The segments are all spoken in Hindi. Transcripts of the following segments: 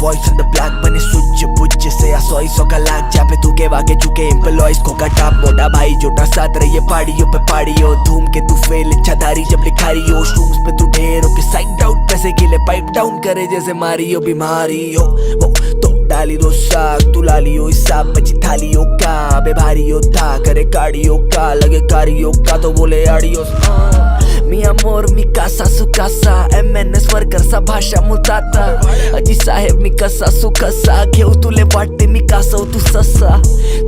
boys in the black बने सुच बुच से असोई सो का लाग जा पे तू के वाके चुके एम्प्लॉइज को का टाप मोटा भाई जोटा साथ रही पहाड़ियों पे पहाड़ियों धूम के तू फेल इच्छाधारी जब लिखारी हो शूज पे तू ढेर हो के साइड आउट पैसे के लिए पाइप डाउन करे जैसे मारी हो बीमारी हो वो तो डाली दो साग तू लाली हो हिसाब बची थाली हो का बे भारी हो था करे काड़ियों का लगे कारियों का तो बोले आड़ियों मी amor mi casa su casa MNS worker सा भाषा मुताता अजी साहेब मी कसा सु कसा घेऊ तुले वाटते मी कासा तू ससा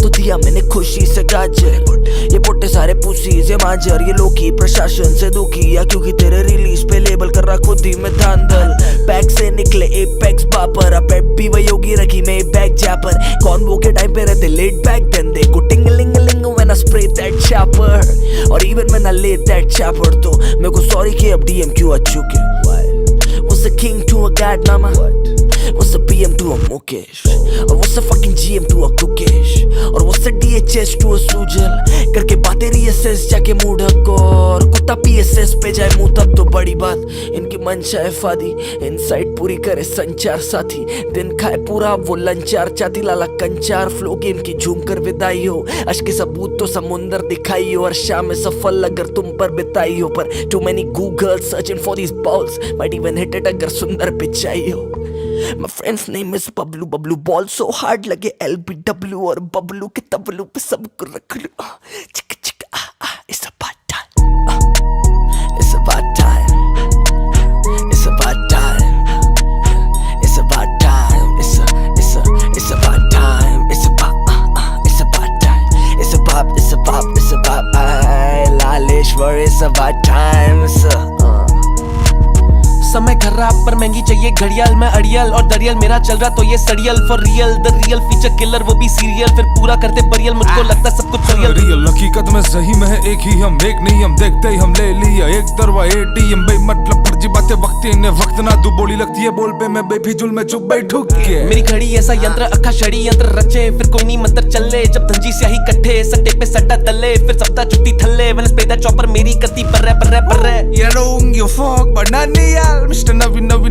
तो दिया मैंने खुशी से गाजर ये पोटे सारे पुसी से मांजर ये लोकी प्रशासन से दुखी या क्योंकि तेरे रिलीज पे लेबल कर रहा खुद ही में धांधल बैग से निकले एपेक्स बापर अपेट भी वही होगी रखी मैं बैग जैपर कौन वो के टाइम पे रहते लेट बैक देन दे को टिंगलिंगलिंग when I spray that chopper or even when I lay that chopper तो मेरे को sorry कि अब DM क्यों आ चुके What's a king to a god mama What's a PM to a Mukesh और what's a fucking GM to a Kukesh और what's a DHS to a Sujal करके बातें reassess जाके मूड हको और कुत्ता PSS पे जाए मुंह तब तो बड़ी बात इनकी मंशा है फादी इनसाइड पूरी करे संचार साथी दिन खाए पूरा वो लंचार चाती लाला कंचार फ्लो गेम की झूम कर विदाई हो अश्क के सबूत तो समुंदर दिखाई हो और शाम में सफल अगर तुम पर बिताई हो पर too many Google searching for these balls might even hit it अगर सुंदर पिचाई हो My friend's name is Bablu Bablu ball so hard लगे LBW और बबलू के तबलू पे सबको रख लूं चिक चिक it's about time it's about time it's about time it's about time it's about time it's about time it's about Laleshwar it's about time समय खराब पर महंगी चाहिए घड़ियाल मैं अड़ियल और दरियल मेरा चल रहा तो ये सड़ियल for real the real feature killer वो भी सीरियल फिर पूरा करते परियल मुझको लगता सब कुछ रियल हकीकत में सही में है एक ही हम एक नहीं हम देखते ही हम ले लिया एक तरवा ATM बे मतलब फर्जी बातें वक्त इन्हें वक्त ना तू बोली लगती है बोल पे मैं बेफिजुल में चुप बैठू के मेरी घड़ी ऐसा यंत्र अखा छड़ी यंत्र रचे फिर कोई नहीं मंत्र चले जब धंजी स्याही कट्ठे सट्टे पे सट्टा दले फिर सप्ताह छुट्टी थल्ले मैंने स्पेदा चॉपर मेरी करती पर्रे you don't give a fuck but not Mr.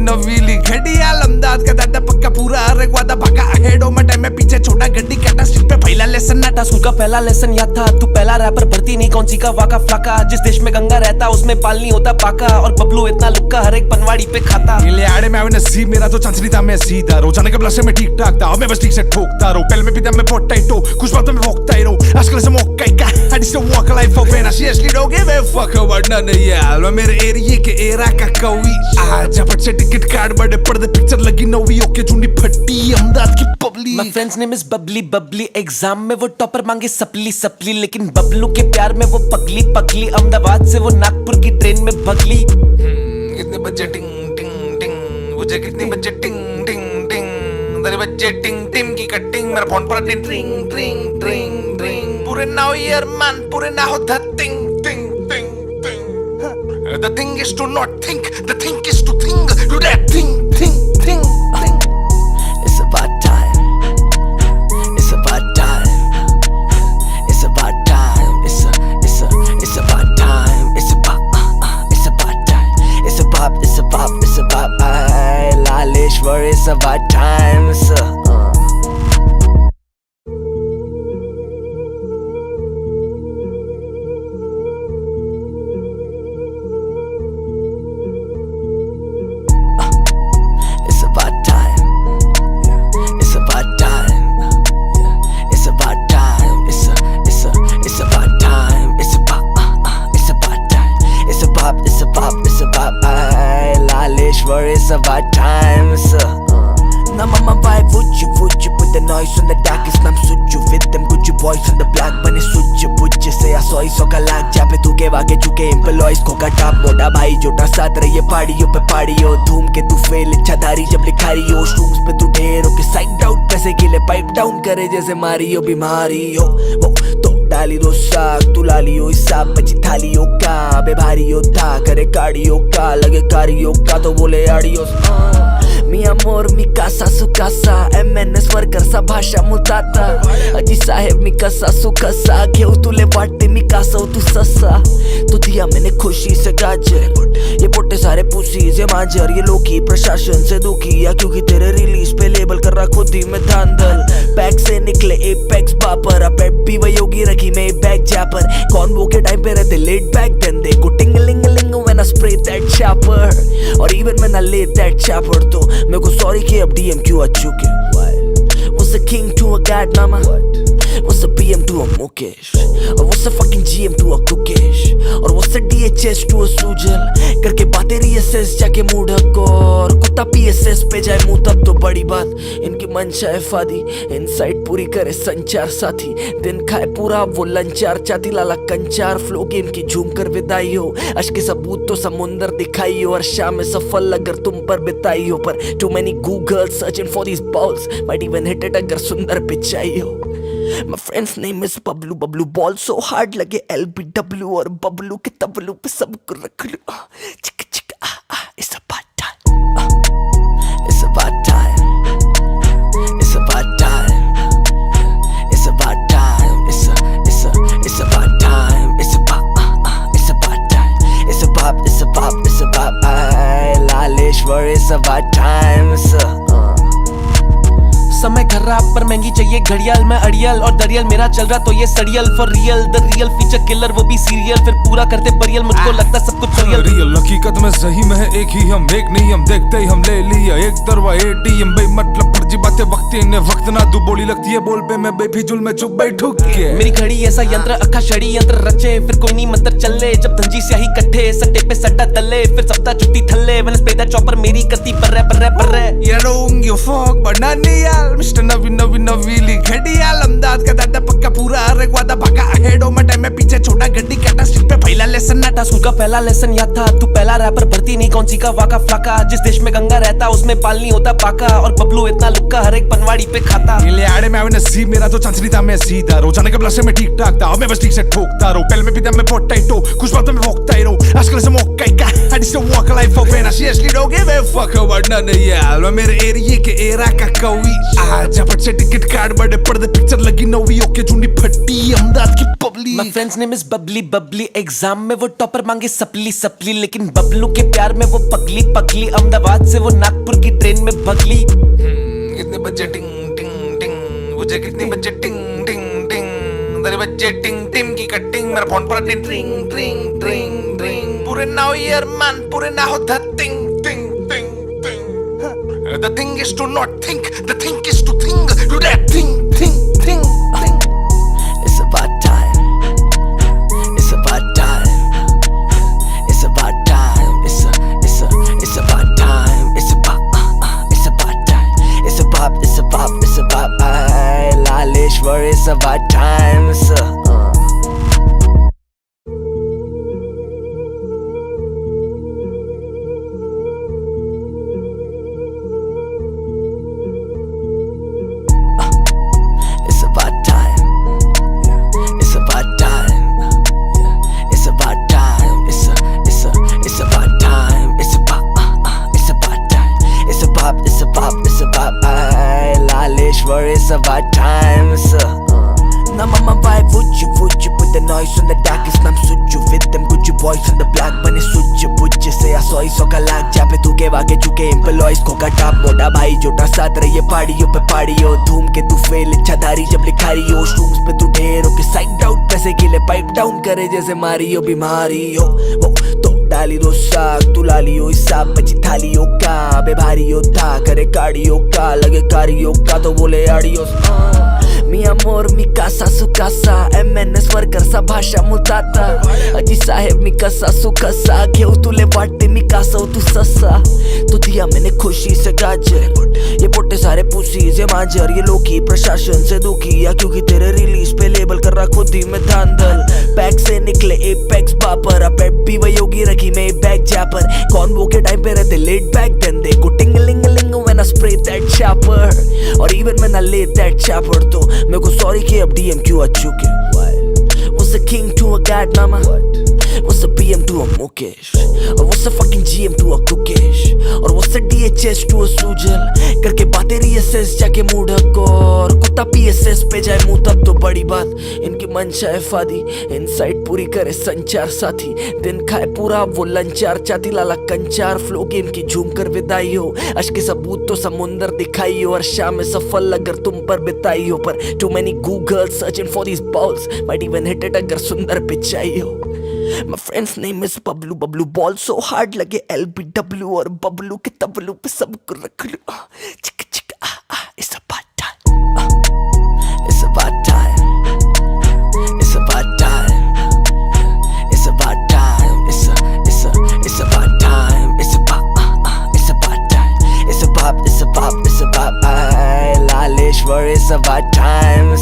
नवीली घड़ियाल अमदाद का दादा पक्का पूरा अरे वादा भागा हेडो में टाइम में पीछे छोटा गड्डी काटा स्ट्रीट पे पहला लेसन नाटा स्कूल का पहला लेसन याद था तू पहला रैपर भर्ती नहीं कौन सी का वाका फ्लाका जिस देश में गंगा रहता उसमें पाल नहीं होता पाका और बबलू इतना लुक्का हर एक पनवाड़ी पे खाता ले आड़े में आवे नसीब मेरा तो चांस नहीं था मैं सीधा रोजाना के ब्लश में ठीक ठाक था अब मैं बस ठीक से ठोकता रहूं पहले में पीता मैं पोटैटो कुछ बातों में भोंकता ही रहूं आजकल से मौका ही का I just walk a life of when I seriously don't give a fuck about none of y'all मेरे एरिया के एरा का कवि आज झपट से टिकट कार्ड बड़े पर्दे पिक्चर लगी नवी ओके चुनी फटी अहमदाबाद की public My friend's name is Babli exam में वो टॉपर मांगे सपली लेकिन बबलू के प्यार में वो पगली अहमदाबाद से वो नागपुर की ट्रेन में भगली कितने बजे टिंग टिंग टिंग मुझे कितने बजे टिंग टिंग टिंग तेरे बजे टिंग टिंग की कटिंग मेरा फोन पर टिंग टिंग पूरे ना हो यार मान पूरे ना हो द टिंग The thing is to not think, the thing is to think, do that thing. It's about time. It's about time. It's about time. It's about time. It's about time. It's about Laleshwar. It's about time. It's about time, Now mama vibe, would you put the noise on the darkest nam suju with them good you boys on the black बने सुज से असोई सो का लाग जा पे तू के वाके चुके एम्प्लॉइज को का टाप मोटा भाई जोटा साथ रही पहाड़ियों पे पहाड़ियों धूम के तू फेल इच्छाधारी जब लिखारी हो शूज पे तू ढेर हो के साइड आउट पैसे के लिए पाइप डाउन करे जैसे मारी हो बीमारी हो वो तो डाली दो साग तू लाली हो हिसाब बची थाली हो का बे भारी हो था करे काड़ियों का लगे कारियों का तो बोले आड़ियों mi amor mi casa su सुकासा MNS worker सा भाषा मुताता अजी साहेब मी कसा सुकसा घेऊ तुले वाटते मी कासव तू ससा तो दिया मैंने खुशी से गाजर ये पोटे सारे पुसी से मांजर ये लोकी प्रशासन से दुखी या क्योंकि तेरे रिलीज पे लेबल कर रहा खुद ही में धांधल बैग से निकले एपेक्स बापर अपेट भी वही होगी रखी मैं बैग जैपर कॉन्वो के टाइम पे रहते लेट बैक देन दे को टिंगलिंगलिंग when I spray that chopper और even when I lay that chopper तो मेरे को सॉरी कि अब DM क्यों आ चुके What's a king to a god mama What's a PM to a Mukesh और what's a fucking GM to a Kukesh और what's a DHS to a Sujal करके बातें reassess जाके मूड हको और कुत्ता PSS पे जाए मुंह तब तो बड़ी बात इनकी मंशा है फादी इनसाइट पूरी करे संचार साथी दिन खाए पूरा वो लंचार चाती लाला कंचार फ्लो गेम की झूम कर विदाई हो अश्क के सबूत तो समुंदर दिखाई हो और शाम में सफल अगर तुम पर बिताई हो पर too many Google searching for these balls might even hit it अगर सुंदर पिचाई हो My friend's name is Bablu Bablu ball so hard लगे LBW और बबलू के तबलू पे सबको रख लूं चिक चिक it's about time it's about time it's about time it's about time it's about time it's about time it's about Laleshwar it's about time समय खराब पर महंगी चाहिए घड़ियाल मैं अड़ियल और दरियल मेरा चल रहा तो ये सड़ियल for real the real feature killer वो भी सीरियल फिर पूरा करते परियल मुझको लगता सब कुछ रियल हकीकत में सही में है एक ही हम एक नहीं हम देखते ही हम ले लिया एक तरवा ATM बे मतलब फर्जी बातें वक्त इन्हें वक्त ना दू बोली लगती है बोल पे मैं बेफिजुल में चुप बैठू के मेरी घड़ी ऐसा यंत्र अखा छड़ी यंत्र रचे फिर कोई नहीं मंत्र चले जब धंजी स्याही कट्ठे सट्टे पे सट्टा दले फिर सप्ताह छुट्टी थल्ले मैंने स्पेदा चॉपर मेरी करती पर्रे You don't give a fuck but Nanial Mr. नवीली घड़ियाल अमदाद का दादा पक्का पूरा रेगवादा भागा हेडो में टाइम में पीछे छोटा गड्डी काटा स्ट्रिप पे पहला लेसन नाटा स्कूल का पहला लेसन याद था तू पहला रैपर भर्ती नहीं कौन सी का वाका फ्लाका जिस देश में गंगा रहता उसमें पाल नहीं होता पाका और बबलू इतना लुक्का हर एक पनवाड़ी पे खाता ले आड़े में आवे नसीब मेरा तो चांस नहीं था मैं सीधा रोजाना के ब्लश में ठीक ठाक था अब मैं बस ठीक से ठोकता रहूं पहले में पीता मैं पोटैटो कुछ बातों में भोंकता ही रहूं आजकल से मौका ही का I just walk a life of when I seriously don't give a fuck about none of y'all मेरे एरिया के एरा का कवि आज झपट से टिकट कार्ड बड़े पर्दे पिक्चर लगी नवी ओके चुनी फटी अमदाद की public My friend's name is Babli exam में वो टॉपर मांगे सपली लेकिन बबलू के प्यार में वो पगली अहमदाबाद से वो नागपुर की ट्रेन में भगली कितने बजे टिंग टिंग टिंग मुझे कितने बजे टिंग टिंग टिंग तेरे बजे टिंग टिंग की कटिंग मेरा फोन पर ड्रिंग पूरे ना हो यार man पूरे ना हो द टिंग The thing is to not think the thing is to think do that thing It's about time it's about time it's about time it's about time it's about Laleshwar it's about time Laleshwar it's about time Now mama vibe would you put the noise on the darkest I'm suju with them good you boys on the block बने सुज से असोई सो का लाग जा पे तू के वाके चुके एम्प्लॉइज को का टाप मोटा भाई जोटा साथ रही पहाड़ियों पे पहाड़ियों धूम के तू फेल इच्छाधारी जब लिखारी हो शूज पे तू ढेर हो के साइड आउट पैसे के लिए पाइप डाउन करे जैसे मारी हो बीमारी हो वो तो डाली दो साग तू लाली हो हिसाब बची थाली हो का बे भारी हो था करे कार्डियो का लगे कारियो का तो बोले आडियो मी amor mi casa su casa MNS worker सा भाषा मुताता अजी साहेब मी कसा सुकसा घेऊ तुले वाटते मी कासव तू ससा तो दिया मैंने खुशी से गाजर ये पोटे सारे पुसी से मांजर ये लोकी प्रशासन से दुखी या क्योंकि तेरे रिलीज पे लेबल कर रहा खुद ही में धांधल बैग से निकले एपेक्स बापर अपेट भी वही होगी रखी मैं बैग जैपर कॉन्वो के टाइम पे रहते लेट बैक देन दे को टिंगलिंगलिंग when I spray that chopper और even when I lay that chopper तो मेरे को सॉरी कि अब DM क्यों आ चुके What's a king to a god mama What's What's a PM to a Mukesh? Or what's a fucking GM to a Kukesh? Or what's a DHS to a Sujal? करके बातें reassess जाके मूढ़क और कुत्ता PSS पे जाए मुंह तब तो बड़ी बात इनकी मंशा है फादी इनसाइट पूरी करे संचार साथी दिन खाए पूरा वो लंचार चाती लाला कंचार फ्लो गेम की झूम कर विदाई हो अश्क के सबूत तो समुंदर दिखाई हो और शाम में सफल अगर तुम पर बिताई हो पर too many Google searching for these balls might even hit it अगर सुंदर पिचाई हो My friend's name is Bablu Bablu ball so hard लगे LBW और बबलू के तबलू पे सबको रख लूं चिक चिक it's about time it's about time it's about time it's about time it's about time it's about time it's about Laleshwar it's about time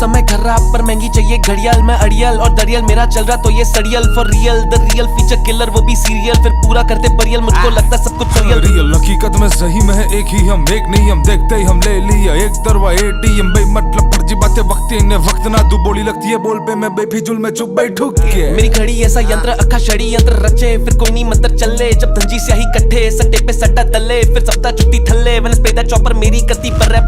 समय खराब पर महंगी चाहिए घड़ियाल मैं अड़ियल और दरियल मेरा चल रहा तो ये सड़ियल for real the real feature killer वो भी सीरियल फिर पूरा करते परियल मुझको लगता सब कुछ रियल हकीकत में सही में है एक ही हम एक नहीं हम देखते ही हम ले लिया एक तरवा ATM बे मतलब फर्जी बातें वक्त इन्हें वक्त ना दू बोली लगती है बोल पे मैं बेफिजुल में चुप बैठू के मेरी घड़ी ऐसा यंत्र अखा छड़ी यंत्र रचे फिर कोई नहीं मंत्र चले जब धंजी स्याही कट्ठे सट्टे पे सट्टा दले फिर सप्ताह छुट्टी थल्ले वेनस पे चॉपर मेरी करती पर्रे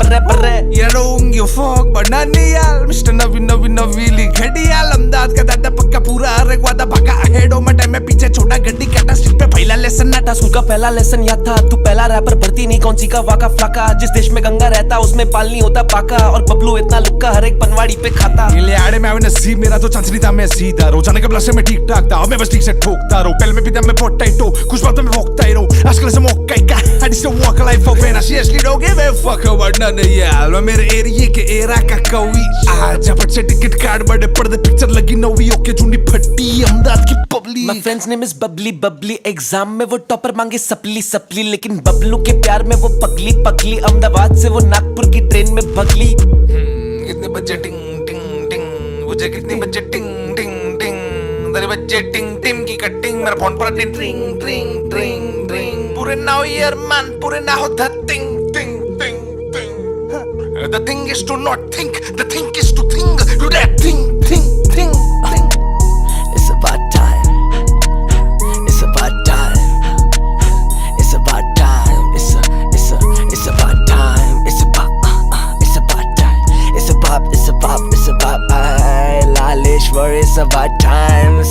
You don't give a fuck but Naniyal Mr. नवीली घड़ियाल अमदाद का दादा पक्का पूरा अरे वादा भागा हेडो में टाइम में पीछे छोटा गड्डी काटा स्ट्रीट पे पहला लेसन नाटा स्कूल का पहला लेसन याद था तू पहला रैपर भर्ती नहीं कौन सी का वाका फ्लाका जिस देश में गंगा रहता उसमें पाल नहीं होता पाका और बबलू इतना लुक्का हर एक पनवाड़ी पे खाता ये आड़े में आवे नसीब मेरा तो चांस नहीं था मैं सीधा रोजाना के ब्लश में ठीक ठाक था अब मैं बस ठीक से ठोकता रहूं पहले में भी मैं पोटैटो कुछ बातों में भोंकता ही रहूं आजकल से मौका ही का I just don't walk a life of pain I seriously don't give a fuck about none of y'all मैं मेरे एरिया के एरा का कवि आज झपट से टिकट कार्ड बड़े पर्दे पिक्चर लगी नवी ओके चुनी फटी अमदाद की public My friend's name is Babli exam में वो टॉपर मांगे सपली लेकिन बबलू के प्यार में वो पगली अहमदाबाद से वो नागपुर की ट्रेन में भगली कितने बजे टिंग टिंग टिंग मुझे कितने बजे टिंग टिंग टिंग तेरे बजे टिंग टिंग की कटिंग मेरा फोन पर टिंग टिंग पूरे ना हो ईयर मैन पूरे ना हो द टिंग The thing is to not think the thing is to think do that thing It's about time it's about time it's about time it's about time it's about Laleshwar it's about time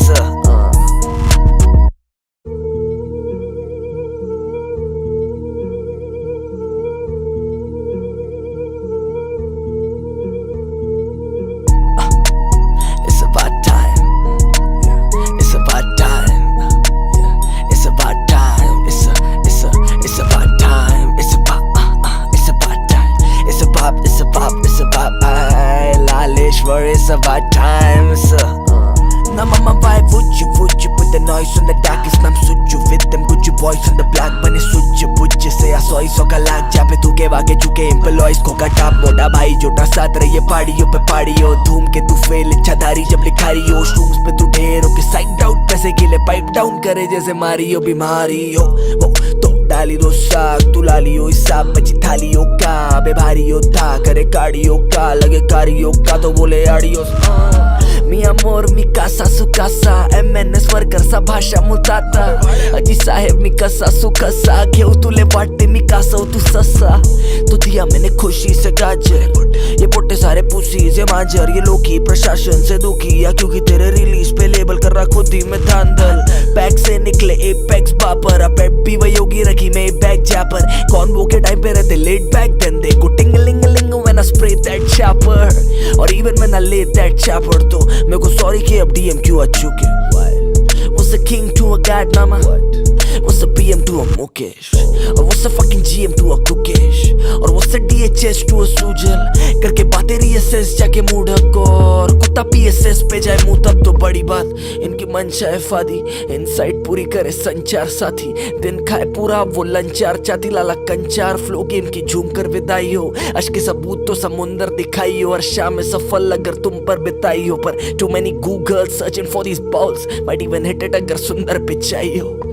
Laleshwar it's about time Now mama vibe would you put the noise on the darkest nam suju with them good you boys on the black bane suju से असोई सो का लाग जा पे तू के वागे चुके एम्प्लॉइज को का टाप मोटा भाई जोटा साथ रही पहाड़ियों पे पहाड़ियों धूम के तू फेल इच्छाधारी जब लिखारी हो शूज पे तू ढेर हो के साइड आउट पैसे के लिए पाइप डाउन करे जैसे मारी हो बीमारी हो वो तो डाली दो साग तू लाली हो हिसाब बची थाली हो का बे भारी हो था करे काड़ियों का लगे कारियों का तो बोले आड़ियों mi amor mi casa su casa MNS worker सा भाषा मुताता अजी साहेब मी कसा सु कसा घेऊ तुले वाटते मी कासा तू ससा तो दिया मैंने खुशी से गाजर ये पोटे सारे पुसी से मांजर ये लोकी प्रशासन से दुखी या क्योंकि तेरे रिलीज पे लेबल कर रहा खुद ही में धांधल बैग से निकले एपेक्स बापर अपेट भी वही होगी रखी मैं बैग जैपर कौन वो के टाइम पे रहते लेट बैक देन दे को tingling when I spray that chopper or even when I lay that chopper तो मेरे को sorry कि अब DM क्यों आ चुके What's a king to a god mama What's a PM to a Mukesh और what's a fucking GM to a Kukesh और what's a DHS to a Sujal करके बातें reassess जाके मूढ़क और कुत्ता PSS पे जाए मुंह तब तो बड़ी बात इनकी मंशा है फादी इनसाइट पूरी करे संचार साथी दिन खाए पूरा वो लंचार चाती लाला कंचार फ्लो गेम की झूम कर विदाई हो अश्क के सबूत तो समुंदर दिखाई हो और शाम में सफल अगर तुम पर बिताई हो पर too many Google searching for these balls might even hit it अगर सुंदर पिचाई हो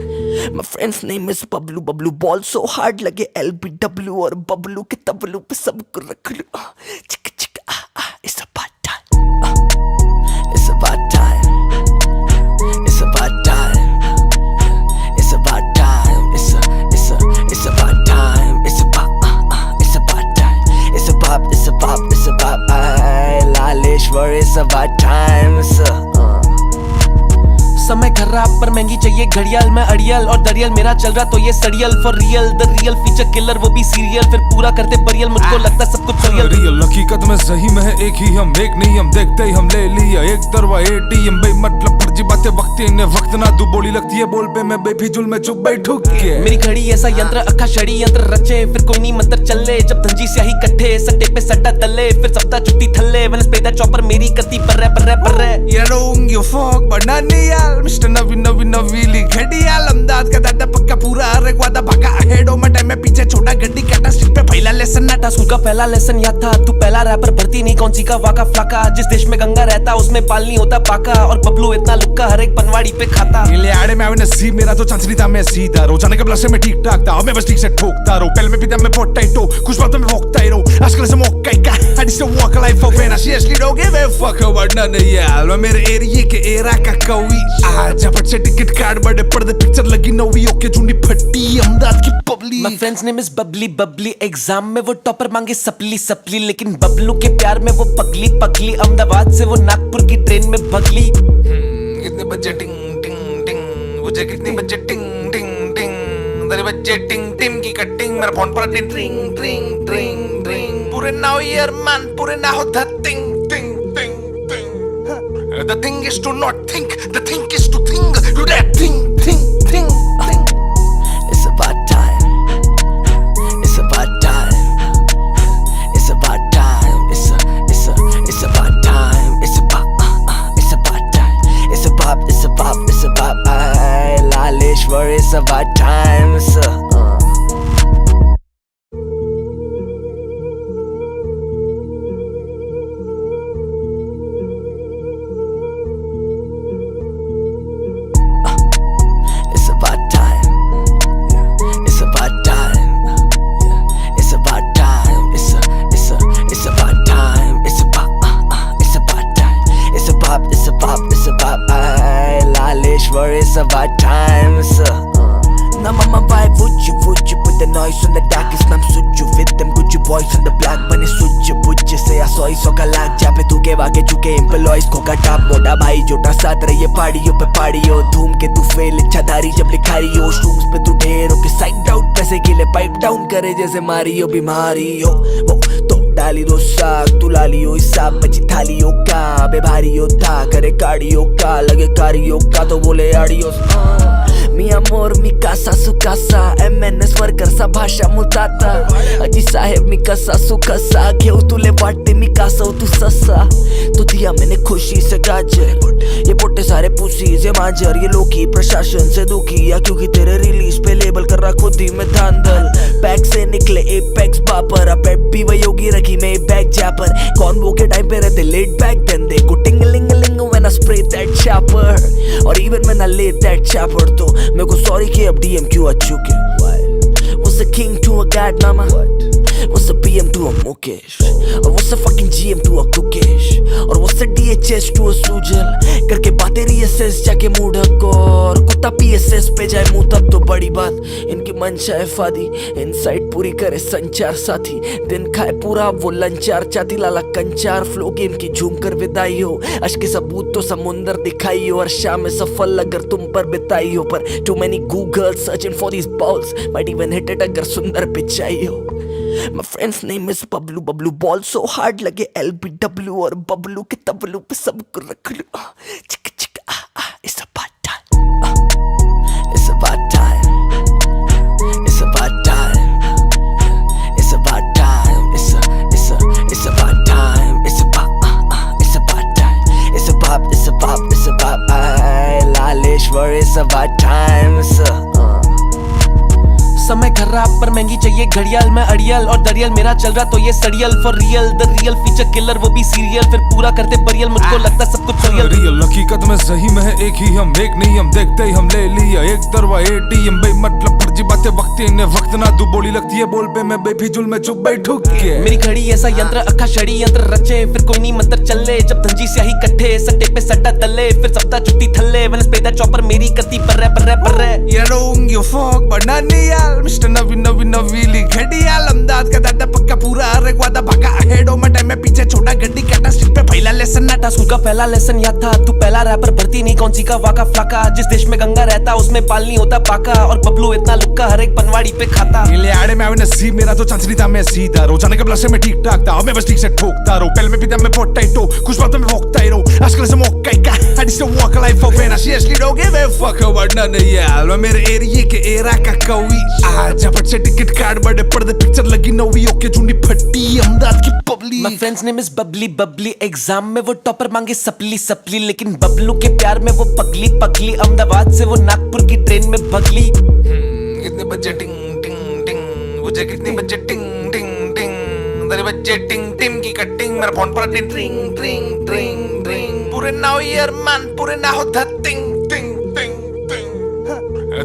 My friend's name is Bablu ball so hard लगे LBW और बबलू के तबलू पे सबको रख लूं चिक चिक it's about time it's about time about time, समय खराब पर महंगी चाहिए घड़ियाल, मैं अड़ियल और दरियल मेरा चल रहा तो ये सड़ियल for real the real feature killer वो भी सीरियल फिर पूरा करते परियल मुझको लगता सब कुछ रियल हकीकत में सही में है एक ही हम एक नहीं हम देखते ही हम ले लिया एक तरवा एटीएम बे मतलब फर्जी बातें वक्त इन्हें वक्त ना तू बोली लगती है बोल पे मैं बेफिजुल में चुप बैठू के मेरी घड़ी ऐसा यंत्र अखा छड़ी यंत्र रचे फिर कोई नहीं मंत्र चले जब धंजी स्याही कट्ठे सट्टे पे सट्टा दले फिर सप्ताह छुट्टी थल्ले वेडनेसडे चॉपर मेरी करती पर्रे You don't give a fuck but Daniel Mr. नवी नवीली घड़ियाल अमदाद का दादा पक्का पूरा अरे वादा भागा हेडो में टाइम में पीछे छोटा गड्डी कटा स्ट्रिप पे पहला लेसन नाटा स्कूल का पहला लेसन याद था तू पहला रैपर भर्ती नहीं कौन सी का वाका फ्लाका जिस देश में गंगा रहता उसमें पाल नहीं होता पाका और बबलू इतना लुक्का हर एक पनवाड़ी पे खाता ले आड़े में आवे नसीब मेरा तो चांस नहीं था मैं सीधा रोजाना के ब्लस से मैं ठीक ठाक था अब मैं बस ठीक से ठोकता रहूं पहले में भी मैं पोटैटो कुछ बातों में भोंकता ही रहूं आजकल से मौका ही का I just walk a life of pain I seriously don't give a fuck about none of y'all मैं मेरे एरिया के एरा का कवि आज झपट से टिकट कार्ड बड़े पर्दे पिक्चर लगी नवी ओके चुनी फटी अमदाद की public My friend's name is Babli exam में वो टॉपर मांगे सपली लेकिन बबलू के प्यार में वो पगली अहमदाबाद से वो नागपुर की ट्रेन में भगली कितने बजे टिंग टिंग टिंग मुझे कितने बजे टिंग टिंग टिंग तेरे बजे टिंग टिंग की कटिंग मेरा फोन पर टिंग टिंग पूरे ना हो यार मान पूरे ना हो द टिंग The thing is to not think the thing is to think do that thing It's about time. It's about time. It's about time. It's about time. It's about time. It's about Laleshwar. It's about time. It's about time, Now mama vibe, would you put the noise on the darkest nam suju with them good you boys on the black bunny suju say I saw so ka lag जहाँ पे तू के वाके चुके एम्प्लॉइज को का टाप मोटा भाई जोटा साथ रहिए पहाड़ियों पे पहाड़ियों धूम के तू फेल इच्छाधारी जब लिखारी हो शूज पे तू ढेर हो के साइड आउट पैसे के लिए पाइप डाउन करे जैसे मारी हो बीमारी हो वो तो डाली दो साग तू लाली हो हिसाब बची थाली हो का बे भारी हो था करे कार्डियो का लगे कारियो का तो बोले आडियो मी amor mi casa su casa MNS worker सा भाषा मुताता अजी साहेब मी कसा सु कसा घेऊ तुले वाटते मी कासा तू ससा तो दिया मैंने खुशी से गाजर ये पोटे सारे पुसी से मांजर ये लोकी प्रशासन से दुखी या क्योंकि तेरे रिलीज पे लेबल कर रहा खुद ही में धांधल बैग से निकले एपेक्स बापर अपेट भी वही होगी रखी मैं बैग जैपर कौन वो के टाइम पे रहते लेट बैक देन दे को tingling when I spray that chopper or even when I lay that chopper तो मेरे को sorry कि अब DM क्यों आ चुके What's a king to a god mama What's a PM to a Mukesh और what's a fucking GM to a Kukesh और what's a DHS to a Sujal करके बातें reassess जाके मूड हको और कुत्ता PSS पे जाए मुंह तब तो बड़ी बात इनकी मंशा है फादी इनसाइड पूरी करे संचार साथी दिन खाए पूरा वो लंचार चाती लाला कंचार फ्लो गेम की झूम कर विदाई हो अश्क के सबूत तो समुंदर दिखाई हो और शाम में सफल अगर तुम पर बिताई हो पर too many Google searching for these balls might even hit it अगर सुंदर पिचाई हो My friend's name is Bablu ball so hard लगे LBW और बबलू के तबलू पे सबको रख लूं चिक it's about time it's about time it's about time it's about time it's about time it's about time it's about Laleshwar it's about time समय खराब पर महंगी चाहिए घड़ियाल मैं अड़ियल और दरियल मेरा चल रहा तो ये सड़ियल for real the real feature killer वो भी सीरियल फिर पूरा करते परियल मुझको लगता सब कुछ रियल हकीकत में सही में है एक ही हम एक नहीं हम देखते ही हम ले लिया एक तरवा एटीएम बे मतलब फर्जी बातें वक्त इन्हें वक्त ना तू बोली लगती है बोल पे मैं बेफिजुल में चुप बैठू के मेरी घड़ी ऐसा यंत्र अखा छड़ी यंत्र रचे फिर कोई नहीं मंत्र चले जब धंजी स्याही कट्ठे सट्टे पे सट्टा दले फिर सप्ताह छुट्टी थल्ले वेडनेसडे चॉपर मेरी करती पर्रे You don't give a fuck but Daniel Mr. नवीली घड़ियाल अमदाद का दादा पक्का पूरा अरे वादा भागा हेडो में टाइम में पीछे छोटा गड्डी कटा स्ट्रिप पे पहला पहला लेसन नाटा स्कूल का पहला लेसन याद था, तू पहला रैपर भर्ती नहीं कौन सी का वाका फ्लाका। जिस देश में गंगा रहता उसमें पाल नहीं होता पाका, और बबलू इतना लुक्का हर एक पनवाड़ी पे खाता। ले आड़े में आवे नसीब मेरा तो चांस नहीं था, मैं सीधा रोजाना के ब्लश में ठीक ठाक था, अब मैं बस ठीक से ठोकता रहूं। पहले में भी मैं पोटैटो कुछ बातों में भोंकता ही रहूं, आजकल से मौका ही का I just walk a life of pain, I seriously don't give a fuck about none of y'all। मैं मेरे एरिया के एरा का कवि आज झपट से टिकट कार्ड बड़े पर्दे पिक्चर लगी नवी ओके चुनी फटी अहमदाबाद की public. My friend's name is Babli Babli, exam में वो टॉपर मांगे सपली सपली, लेकिन बबलू के प्यार में वो पगली पगली। अहमदाबाद से वो नागपुर की ट्रेन में भगली। कितने बजे टिंग टिंग टिंग, मुझे कितने बजे टिंग टिंग टिंग, तेरे बजे टिंग टिंग की कटिंग, मेरा फोन पर टिंग टिंग टिंग टिंग टिंग। पूरे ना हो यार मान, पूरे ना हो द टिंग टिंग टिंग टिंग।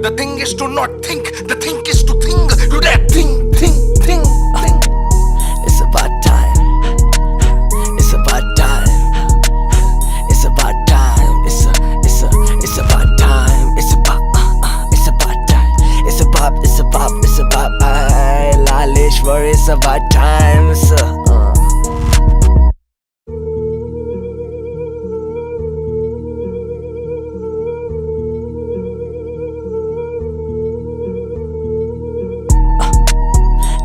The thing is to not think, the thing is to think, do that thing thing thing thing। It's about time. It's about time. It's about time. It's about time. It's about time. It's about Laleshwar. It's about time. It's about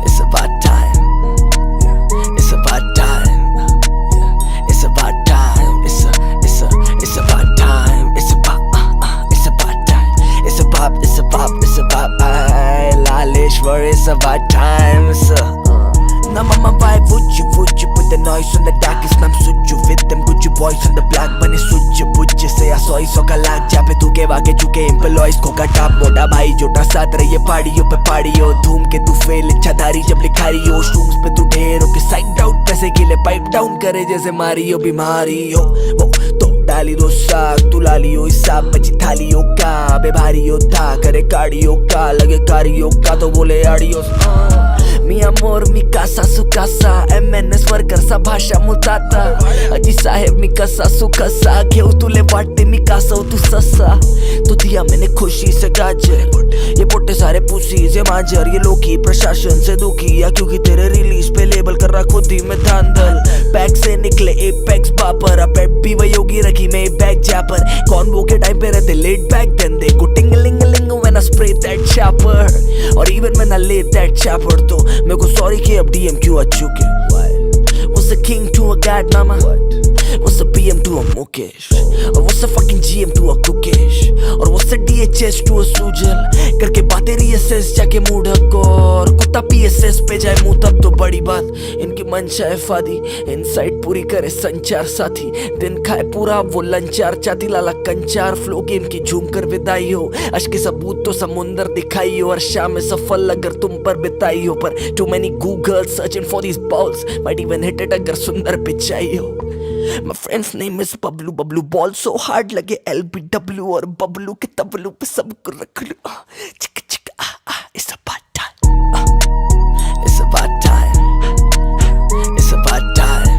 time. It's about time. It's about time. It's about time. It's about time. It's about Laleshwar. It's about time. Now mama, why would you put the noise on the darkest? I'm such you with them good you boys on the black bunny such you say I saw so का लाग जा पे तू के वाके चुके एम्प्लॉइज को का टाप मोटा भाई जोटा साथ रहिए पहाड़ियों पे पहाड़ियों धूम के तू फेल इच्छाधारी जब लिखारी हो शूज पे तू ढेर हो के साइड आउट पैसे के लिए पाइप डाउन करे जैसे मारी हो बीमारी हो वो तो डाली दो साग तू लाली हो हिसाब बची थाली हो का बे भारी हो था करे कार्डियो का लगे कारियो का तो बोले आडियो मी amor mi casa su casa MNS worker सा भाषा मुताता अजी साहेब मी कसा सु कसा घेऊ तुले वाटते मी कासा तू ससा तो दिया मैंने खुशी से गाजर ये पोटे सारे पुसी से मांजर ये लोकी प्रशासन से दुखी या क्योंकि तेरे रिलीज पे लेबल कर रहा खुद ही में धांधल बैग से निकले एपेक्स बापर अपेट भी वही होगी रखी मैं बैग जैपर कौन वो के टाइम पे रहते लेट बैक देन दे को टिंगलिंगलिंग when I spray that chopper or even when I lay that chopper तो मेरे को सॉरी कि अब DM क्यों आ चुके What's a king to a god mama What's a PM to a Mukesh और what's a fucking GM to a Kukesh और what's a DHS to a Sujal करके बातें reassess जाके मूड हको और कुत्ता PSS पे जाए मुंह तब तो बड़ी बात इनकी मंशा है फादी इनसाइड पूरी करे संचार साथी दिन खाए पूरा वो लंचार चाती लाला कंचार फ्लो गेम की झूम कर विदाई हो अश्क के सबूत तो समुंदर दिखाई हो और शाम में सफल अगर तुम पर बिताई हो पर too many Google searching for these balls might even hit it अगर सुंदर पिचाई हो My friend's name is Bablu Bablu ball so hard लगे LBW और बबलू के तबलू पे सबको रख लूं चिक चिक it's about time it's about time it's about time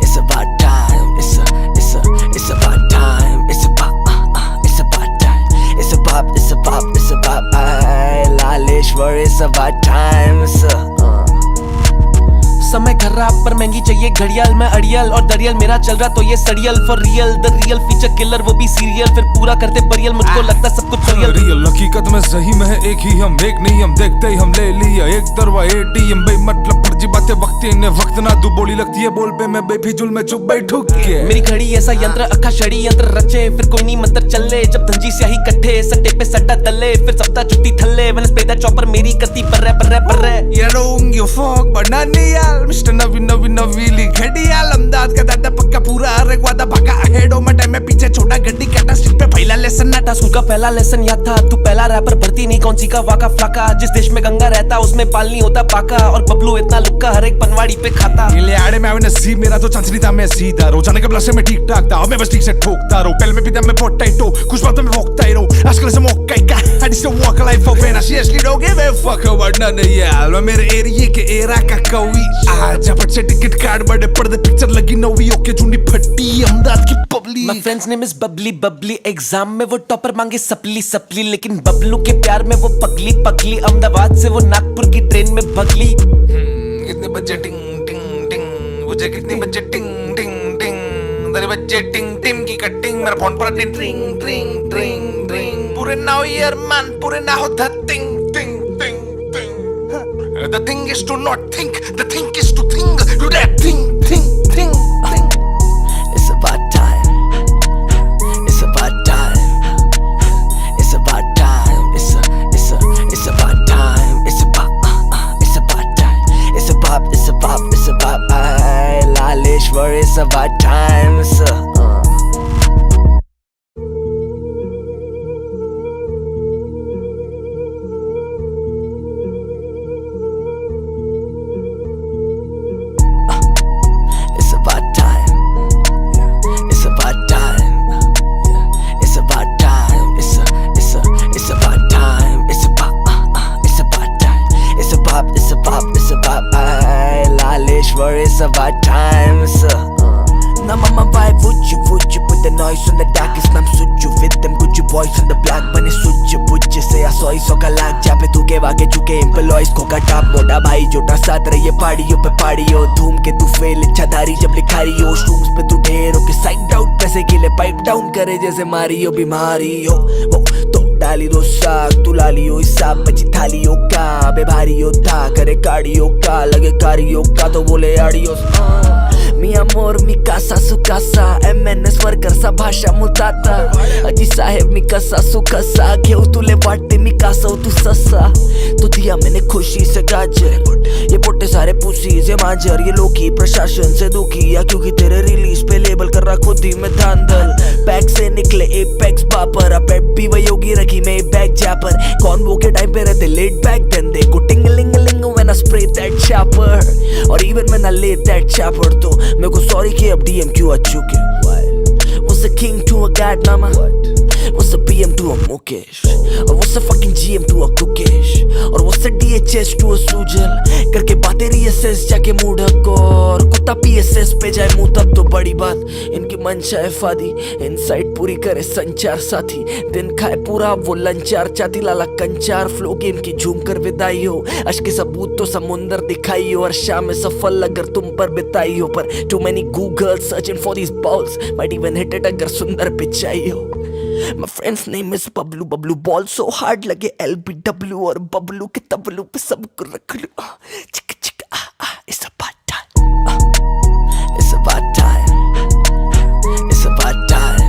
it's about time it's about time it's about time it's about Laleshwar it's about time समय खराब पर महंगी चाहिए घड़ियाल मैं अड़ियल और दरियल मेरा चल रहा तो ये सड़ियल for real the real feature killer वो भी सीरियल फिर पूरा करते परियल मुझको लगता सब कुछ रियल हकीकत में सही में है एक ही हम एक नहीं हम देखते ही हम ले लिया एक तरवा ATM बे मतलब फर्जी बातें वक्त इन्हें वक्त ना तू बोली लगती है बोल पे मैं बेफिजुल में चुप बैठू के मेरी घड़ी ऐसा यंत्र अखा छड़ी यंत्र रचे फिर कोई नहीं मंत्र चले जब धंजी स्याही कट्ठे सट्टे पे सट्टा दले फिर सप्ताह छुट्टी थल्ले मैंने स्पेदा चॉपर मेरी करती पर्रे You don't give a fuck but nanial Mr. नवी नवीली घड़ियाल अहमदाबाद का दादा पक्का पूरा अरे वादा भागा हेडो में टाइम में पीछे छोटा गड्डी कटा स्ट्रीट पे पहला लेसन नाटा स्कूल का पहला लेसन याद था तू पहला रैपर भर्ती नहीं कौन सी का वाका फ्लाका जिस देश में गंगा रहता उसमें पाल नहीं होता पाका और बबलू इतना लुक्का हर एक पनवाड़ी पे खाता ले आड़े में आवे नसीब मेरा तो चांस नहीं था मैं सीधा रोजाना के ब्लश में ठीक ठाक था अब मैं बस ठीक से ठोकता रहूं पहले में भी मैं पोटैटो कुछ बातों में भोंकता ही रहूं आजकल से मौका ही का I just walk a life of pain I seriously don't give a fuck about none of y'all मैं मेरे एरिया के एरा का कवि आज झपट से टिकट कार्ड बड़े पर्दे पिक्चर लगी नवी ओके चुनी फटी अहमदाबाद की public My friend's name is Babli Babli exam में वो टॉपर मांगे सपली लेकिन बबलू के प्यार में वो पगली अहमदाबाद से वो नागपुर की ट्रेन में भगली कितने बजे टिंग टिंग टिंग मुझे कितने बजे टिंग टिंग दरी बच्चे टिंग टिम की कटिंग मेरा फोन पर टिंग ट्रिंग ट्रिंग ट्रिंग ट्रिंग पूरे ना हो यार मान पूरे ना हो टिंग टिंग टिंग टिंग the thing is to not think the thing is to think do that thing thing thing thing It's about time. It's about time. It's about time. It's about time. It's about time. It's about Laleshwar. It's about time. It's about time. It's about time. It's about time. It's about time. It's about time. It's about Laleshwar. It's about time. Now mama, why would you put the noise on the darkest? I'm such you with them good you boys on the black bunny such you say I saw so का लाग जा पे तू के वाके चुके एम्प्लॉइज को का टाप मोटा भाई जोटा साथ रहिए पार्टियों पे पार्टियों धूम के तू फेल इच्छाधारी जब लिखारी हो स्ट्रूम्स पे तू ढेर हो के साइड आउट पैसे के लिए पाइप डाउन करे जैसे मारी हो बीमारी हो वो तो डाली दो साग तू लाली हो हिसाब बची थाली हो का बे भारी हो था करे कार्डियो का लगे कारियो का तो बोले audio Mi amor, mi casa, su casa MNS वर्करचा भाषा मुताता अजी साहेब मी कसा सु कसा घेऊ तुले वाटते मी कासा तू ससा तो दिया मैंने खुशी से गाजर ये पोटे सारे पुसी से मांजर ये लोकी प्रशासन से दुखी या क्योंकि तेरे रिलीज पे लेबल कर रहा खुद ही में धांधल बैग से निकले एपेक्स बापर अपेट भी वही होगी रखी मैं बैग जैपर कौन वो के टाइम पे रहते लेट बैक देन दे को टिंगलिंगलिंग when I spray that chopper or even when I lay that chopper तो मेरे को sorry कि अब DM क्यों आ चुके What's a king to a god mama What's a PM to a Mukesh और what's a fucking GM to a Kukesh और what's a DHS to a Sujal करके बातें reassess जाके मूड हको और कुत्ता PSS पे जाए मुंह तब तो बड़ी बात इनकी मंशा है फादी इनसाइड पूरी करे संचार साथी दिन खाए पूरा वो लंचार चाती लाला कंचार फ्लो गेम की झूम कर विदाई हो अश्क के सबूत तो समुंदर दिखाई हो और शाम में सफल अगर तुम पर बिताई हो पर too many Google searching for these balls might even hit it अगर सुंदर पिचाई हो My friend's name is Bablu Bablu ball so hard लगे LBW और बबलू के तबलू पे सबको रख लूं चिक चिक it's about time it's about time it's about time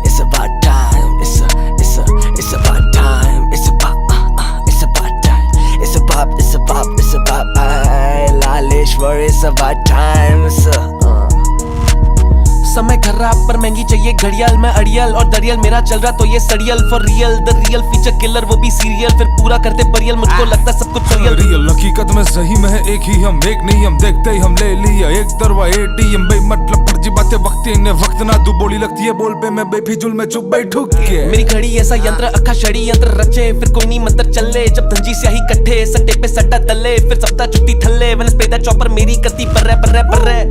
it's about time it's about time it's about time it's about Laleshwar it's about time समय खराब पर महंगी चाहिए घड़ियाल मैं अड़ियल और दरियल मेरा चल रहा तो ये सड़ियल for real the real feature killer वो भी सीरियल फिर पूरा करते परियल मुझको लगता सब कुछ रियल हकीकत में सही में है एक ही हम एक नहीं हम देखते ही हम ले लिया एक तरवा ATM बे मतलब फर्जी बातें वक्त इन्हें वक्त ना तू बोली लगती है बोल पे मैं बेफिजुल में चुप बैठू के मेरी घड़ी ऐसा यंत्र अखा छड़ी यंत्र रचे फिर कोई नहीं मंत्र चले जब धंजी स्याही कट्ठे सट्टे पे सट्टा दले फिर सप्ताह छुट्टी थल्ले वनस पेदा चॉपर मेरी करती पर्रे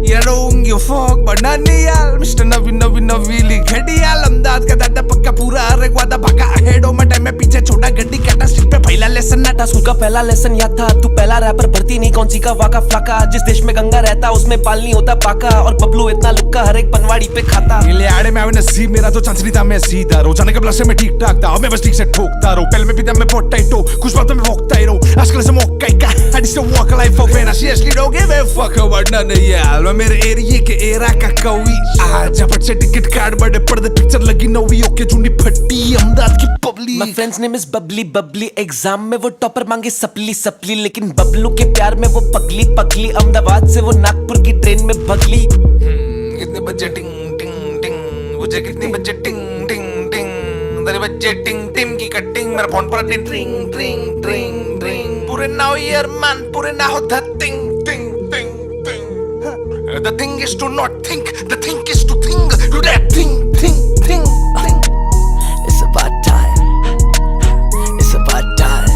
You don't give a fuck बनानियाल मिस्टर नवी नवी नवीली घड़ियाल अमदाद का दादा पक्का पूरा अरे वादा भागा हेडो में टाइम में पीछे छोटा गड्डी काटा स्ट्रीट पे पहला लेसन नाटा स्कूल का पहला लेसन याद था तू पहला रैपर भर्ती नहीं कौन सी का वाका फ्लाका जिस देश में गंगा रहता उसमें पाल नहीं होता पाका और बबलू इतना लुक्का हर एक पनवाड़ी पे खाता ले आड़े में आवे नसीब मेरा तो चांस नहीं था मैं सीधा रोजाना के ब्लश में ठीक ठाक था अब मैं बस ठीक से ठोकता रहूं पहले में पीता मैं पोटैटो कुछ बातों में भोंकता ही रहूं आजकल से मौका ही का I just don't walk a life of when I seriously don't give a fuck about none of y'all मैं मेरे एरिया के एरा का कवि आज झपट से टिकट कार्ड बड़े पर्दे पिक्चर लगी नवी ओके चुनी फटी अमदाद की public My friend's name is Babli exam में वो टॉपर मांगे सपली लेकिन बबलू के प्यार में वो पगली अहमदाबाद से वो नागपुर की ट्रेन में भगली कितने बजे टिंग टिंग टिंग मुझे कितने बजे टिंग टिंग टिंग तेरे बच्चे टिंग टिम की कटिंग मेरा फोन पर टिंग ट्रिंग ट्रिंग ट्रिंग ट्रिंग पूरे ना हो यार मान पूरे ना हो टिंग टिंग टिंग टिंग The thing is to not think the thing is to think do that thing It's about time it's about time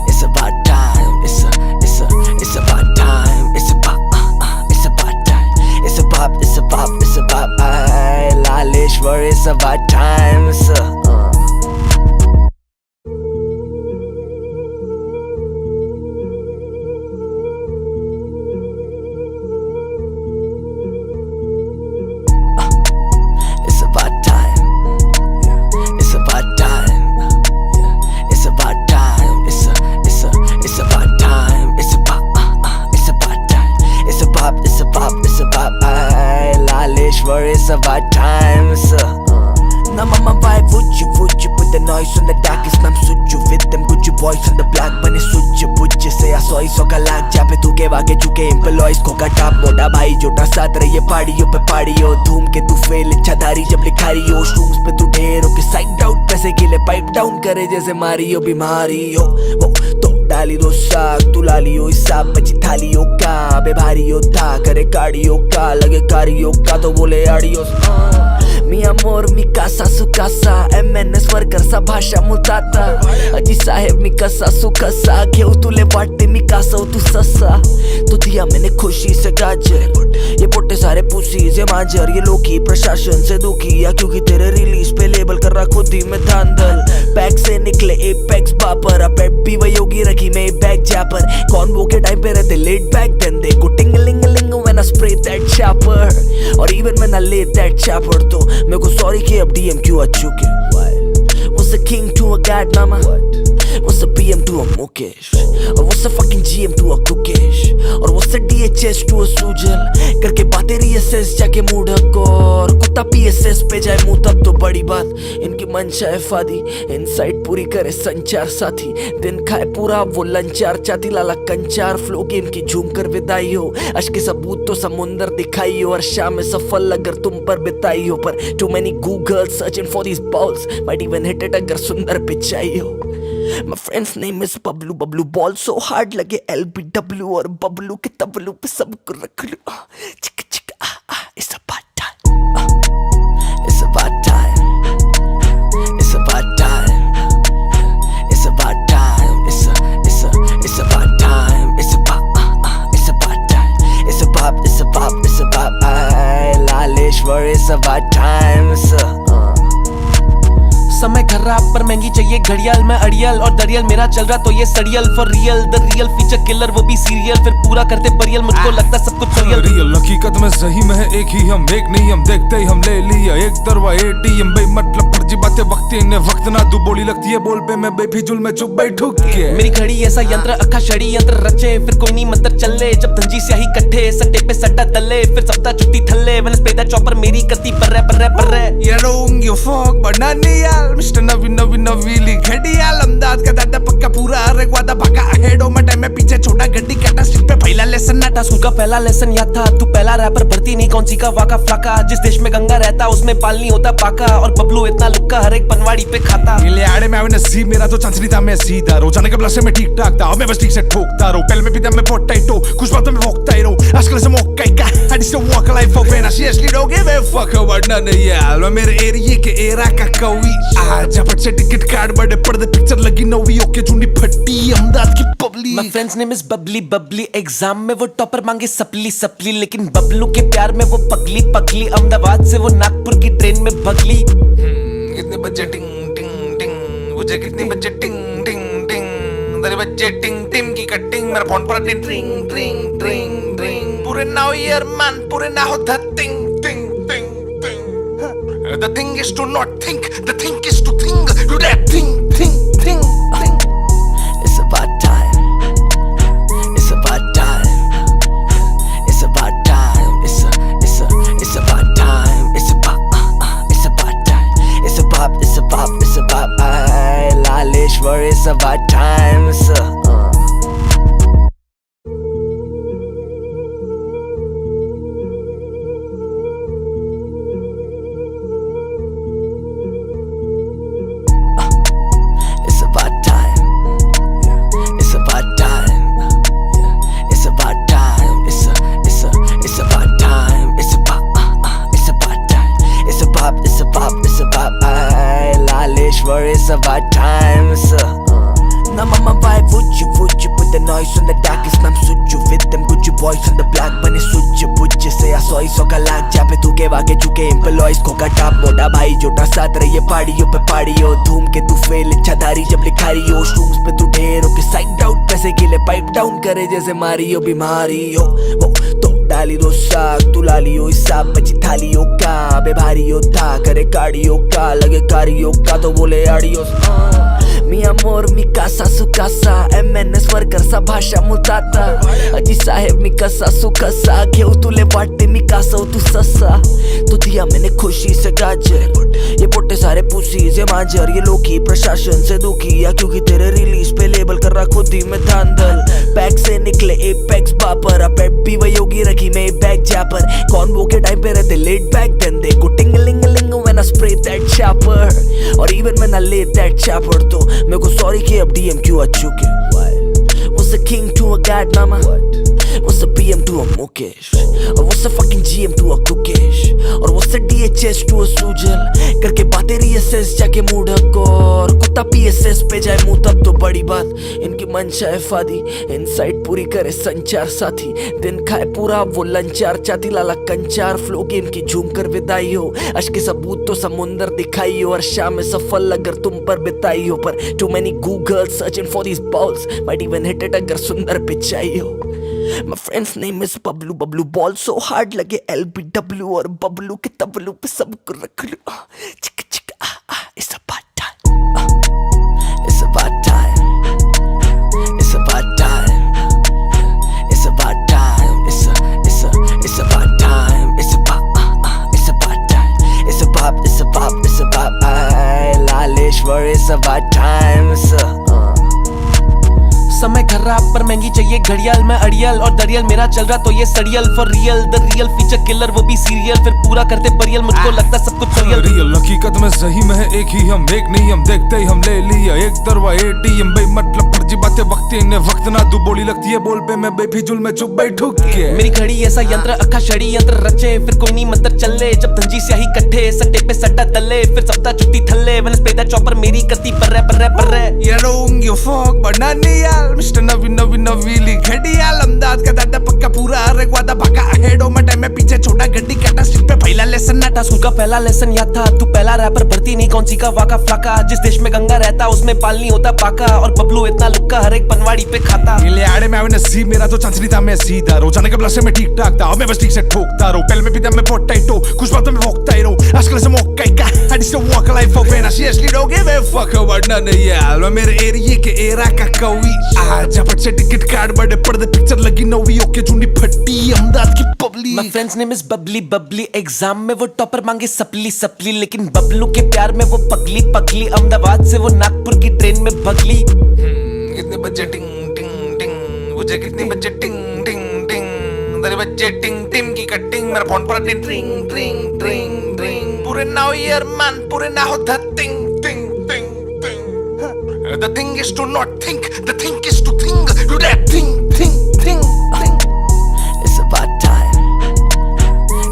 it's about time it's about time it's about Laleshwar it's about time about times. Now mama, why would you put the noise on the darkest? I'm such you with them good you boys on the black bunny such you say I saw so का लाग जा पे तू के वाके चुके एम्प्लॉइज को का टाप मोटा भाई जोटा साथ रही पहाड़ियों पे पहाड़ियों धूम के तू फेल इच्छाधारी जब लिखारी हो शूज पे तू ढेर हो के साइड आउट पैसे के लिए पाइप डाउन करे जैसे मारी हो बीमारी हो वो तो डाली दो साग तू लाली हो हिसाब बची थाली हो का बे भारी हो था करे काड़ियों का लगे कारियों का तो बोले आड़ियों mi amor, mi casa, su casa MNS worker सा भाषा मुताता अजी साहेब मी कसा सु कसा घेऊ तुले वाटते मी कासा तू ससा तो दिया मैंने खुशी से गाजर ये पोटे सारे पुसी से मांजर ये लोकी प्रशासन से दुखी या क्योंकि तेरे रिलीज पे लेबल कर रहा खुद ही में धांधल बैग से निकले एपेक्स बापर अपेट भी वही होगी रखी मैं बैग जैपर कौन वो के टाइम पे रहते लेट बैक देन दे को टिंगलिंगलिंग when I spray that chopper or even when I lay that chopper तो मेरे को sorry कि अब DM क्यों आ चुके What's a king to a god mama What's a PM to a Mukesh और what's a fucking GM to a Kukesh और what's a DHS to a Sujal करके बातें reassess जाके मूड हको और कुत्ता PSS पे जाए मुँह तब तो बड़ी बात इनकी मंशा है फादी इनसाइड पूरी करे संचार साथी दिन खाए पूरा वो लंचार चाती लाला कंचार फ्लो गेम की झूम कर विदाई हो अश्क के सबूत तो समुंदर दिखाई हो और शाम में सफल अगर तुम पर बिताई हो पर too many Google searching for these balls might even hit it अगर सुंदर पिचाई हो My friend's name is Bablu Bablu ball so hard लगे LBW और बबलू के तबलू पे सबको रख लूं चिक चिक it's about time it's about time it's about time it's about time it's about time it's about time it's about Laleshwar it's about time समय खराब पर महंगी चाहिए घड़ियाल मैं अड़ियल और दरियल मेरा चल रहा तो ये सड़ियल for real the real feature killer वो भी सीरियल फिर पूरा करते परियल मुझको लगता सब कुछ रियल हकीकत में सही में है एक ही हम एक नहीं हम देखते ही हम ले लिया एक तरवा ATM बे मतलब फर्जी बातें वक्त इन्हें वक्त ना तू बोली लगती है बोल पे मैं बेफिजुल में चुप बैठू के मेरी घड़ी ऐसा यंत्र अखा छड़ी यंत्र रचे फिर कोई नहीं मंत्र चले जब धंजी स्याही कट्ठे सट्टे पे सट्टा दले फिर सप्ताह छुट्टी थल्ले मैंने स्पेदा चॉपर मेरी करती पर्रे You don't give a fuck but Nanial Mr. नवीली घड़ियाल अमदाद का दादा पक्का पूरा अरे वादा भागा हेडो में टाइम में पीछे छोटा गड्डी कटा स्ट्रीट पे पहला लेसन नाटा स्कूल का पहला लेसन याद था तू पहला रैपर भर्ती नहीं कौन सी का वाका फ्लाका जिस देश में गंगा रहता उसमें पाल नहीं होता पाका और बबलू इतना लुक्का हर एक पनवाड़ी पे खाता ले आड़े में आवे नसीब मेरा तो चांस नहीं था मैं सीधा रोजाना के ब्लश में ठीक ठाक था अब मैं बस ठीक से ठोकता रहूं पहले में पीता मैं पोटैटो कुछ बातों में भोंकता ही रहूं आजकल से मौका ही का I just don't walk life for when I seriously don't give a fuck about none of y'all मेरे एरिया के एरा का कवि आज झपट से टिकट कार्ड बड़े पर्दे पिक्चर लगी नवी ओके चुनी फटी अमदाद की public My friend's name is Babli exam में वो टॉपर मांगे सपली लेकिन बबलू के प्यार में वो पगली अहमदाबाद से वो नागपुर की ट्रेन में भगली कितने बजे टिंग टिंग टिंग मुझे कितने बजे टिंग टिंग टिंग तेरे बजे टिंग टिंग की कटिंग मेरा फोन पर ड्रिंग ड्रिंग ड्रिंग ड्रिंग पूरे ना हो यार मान पूरे ना हो द टिंग टिंग टिंग टिंग The thing is to not think the thing is to think do that thing It's about time it's about time it's about time it's about time it's about Laleshwar it's about time Laleshwar it's about time Now mama why would you put the noise on the darkest I'm such you with them good you boys on the black bunny such you say I saw का लाग जा पे तू के वाके चुके एम्प्लॉइज को का टाप मोटा भाई जोटा साथ रही पहाड़ियों पे पहाड़ियों धूम के तू फेल इच्छाधारी जब लिखारी हो शूज पे तू ढेर हो के साइड आउट पैसे के लिए पाइप डाउन करे जैसे मारी हो बीमारी हो वो तो डाली दो साग तू लाली हो हिसाब बची थाली हो का बे भारी हो था करे काड़ियों का लगे कारियों का तो बोले आड़ियों Mi amor, mi casa, su casa MNS worker सा भाषा मुताता अजी साहेब मी कसा सु कसा घेऊ तुले वाटते मी कासव तू ससा तो दिया मैंने खुशी से गाजर ये पोटे सारे पुसी से मांजर ये लोकी प्रशासन से दुखी या क्योंकि तेरे रिलीज पे लेबल कर रहा खुद ही में धांधल बैग से निकले एपेक्स बापर अपेट भी वही होगी रखी मैं बैग जैपर कौन वो के टाइम पे रहते लेट बैक देन दे को टिंगलिंगलिंग when I spray that chopper or even when I lay that chopper तो मेरे को sorry कि अब DM क्यों आ चुके What's a king to a god mama What's a PM to a Mukesh और what's a fucking GM to a Kukesh और what's a DHS to a Sujal करके बातें reassess जाके मूड हको और कुत्ता PSS पे जाए मुंह तब तो बड़ी बात इनकी मंशा है फादी इनसाइट पूरी करे संचार साथी दिन खाए पूरा वो लंचार चाती लाला कंचार फ्लो गेम की झूम कर विदाई हो अश्क के सबूत तो समुंदर दिखाई हो और शाम में सफल अगर तुम पर बिताई हो पर too many Google searching for these balls might even hit it अगर सुंदर पिचाई हो My friend's name is Bablu Bablu ball so hard लगे LBW और बबलू के तबलू पे सबको रख लूं चिक चिक it's about time it's about time it's about time it's about time it's about time it's about time it's about Laleshwar it's about time समय खराब पर महंगी चाहिए घड़ियाल मैं अड़ियल और दरियल मेरा चल रहा तो ये सड़ियल for real the real feature killer वो भी सीरियल फिर पूरा करते परियल मुझको लगता सब कुछ रियल हकीकत में सही में है एक ही हम एक नहीं हम देखते ही हम ले लिया एक तरवा ATM बे मतलब फर्जी बातें वक्त इन्हें वक्त ना तू बोली लगती है बोल पे मैं बेफिजुल में चुप बैठू के मेरी घड़ी ऐसा यंत्र अखा छड़ी यंत्र रचे फिर कोई नहीं मंत्र चले जब धंजी स्याही कट्ठे सट्टे पे सट्टा दले फिर सप्ताह छुट्टी थल्ले वनस पेदा चॉपर मेरी करती पर्रे You don't give a fuck बनानियाल मिस्टर नवी नवी नवीली घड़ियाल अमदाद का दादा पक्का पूरा अरे वादा भागा हेडो में टाइम में पीछे छोटा गड्डी कटा स्ट्रिप पे पहला लेसन नाटा स्कूल का पहला लेसन याद था तू पहला रैपर भर्ती नहीं कौन सी का वाका फ्लाका जिस देश में गंगा रहता उसमें पाल नहीं होता पाका और बबलू इतना लुक्का हर एक पनवाड़ी पे खाता ले आड़े में आवे नसीब मेरा तो चांस नहीं था मैं सीधा रोजाना के ब्लश में ठीक ठाक था अब मैं बस ठीक से ठोकता रहो पहले में पीता मैं पोटैटो कुछ बातों में भोंकता ही रहो आजकल से मौका ही का I just don't walk a life of pain I seriously don't give a fuck about none of y'all मैं मेरे एरिया के एरा का कवि आज झपट से टिकट कार्ड बड़े पर्दे पिक्चर लगी नवी ओके चुनी फटी अमदाद की public My friend's name is Babli exam में वो टॉपर मांगे सपली लेकिन बबलू के प्यार में वो पगली अहमदाबाद से वो नागपुर की ट्रेन में भगली कितने बजे टिंग टिंग टिंग मुझे कितने बजे टिंग टिंग टिंग तेरे बजे टिंग टिंग की कटिंग मेरा फोन पर टिंग टिंग टिंग टिंग पूरे नाउ ईयर मैन पूरे ना हो द टिंग टिंग टिंग टिंग The thing is to not think the thing is to think do that thing It's about time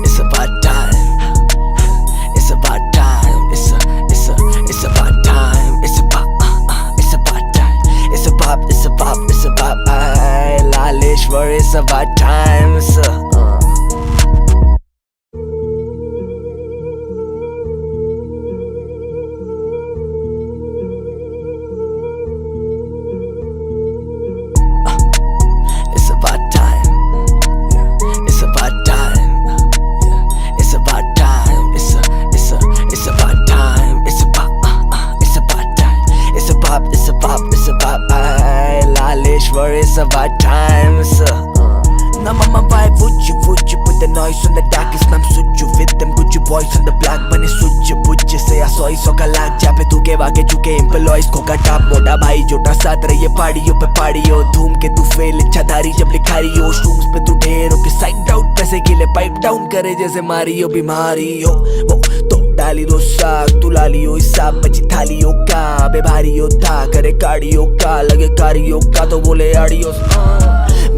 it's about time it's about time it's about time it's about Laleshwar it's about time Laleshwar it's about time Now mama vibe would you put the noise on the darkest I'm such you with them good you boys on the block बने सुच से असोई सो का लाग जा पे तू के वाके चुके एम्प्लॉइज को का टाप मोटा भाई जोटा साथ रही पहाड़ियों पे पहाड़ियों धूम के तू फेल इच्छाधारी जब लिखारी हो शूज पे तू ढेर हो के साइड आउट पैसे के लिए पाइप डाउन करे जैसे मारी हो बीमारी हो वो तो डाली दो साग तू लाली हो हिसाब बची थाली हो का बे भारी हो था करे काड़ियों का लगे कारियों का तो बोले आड़ियों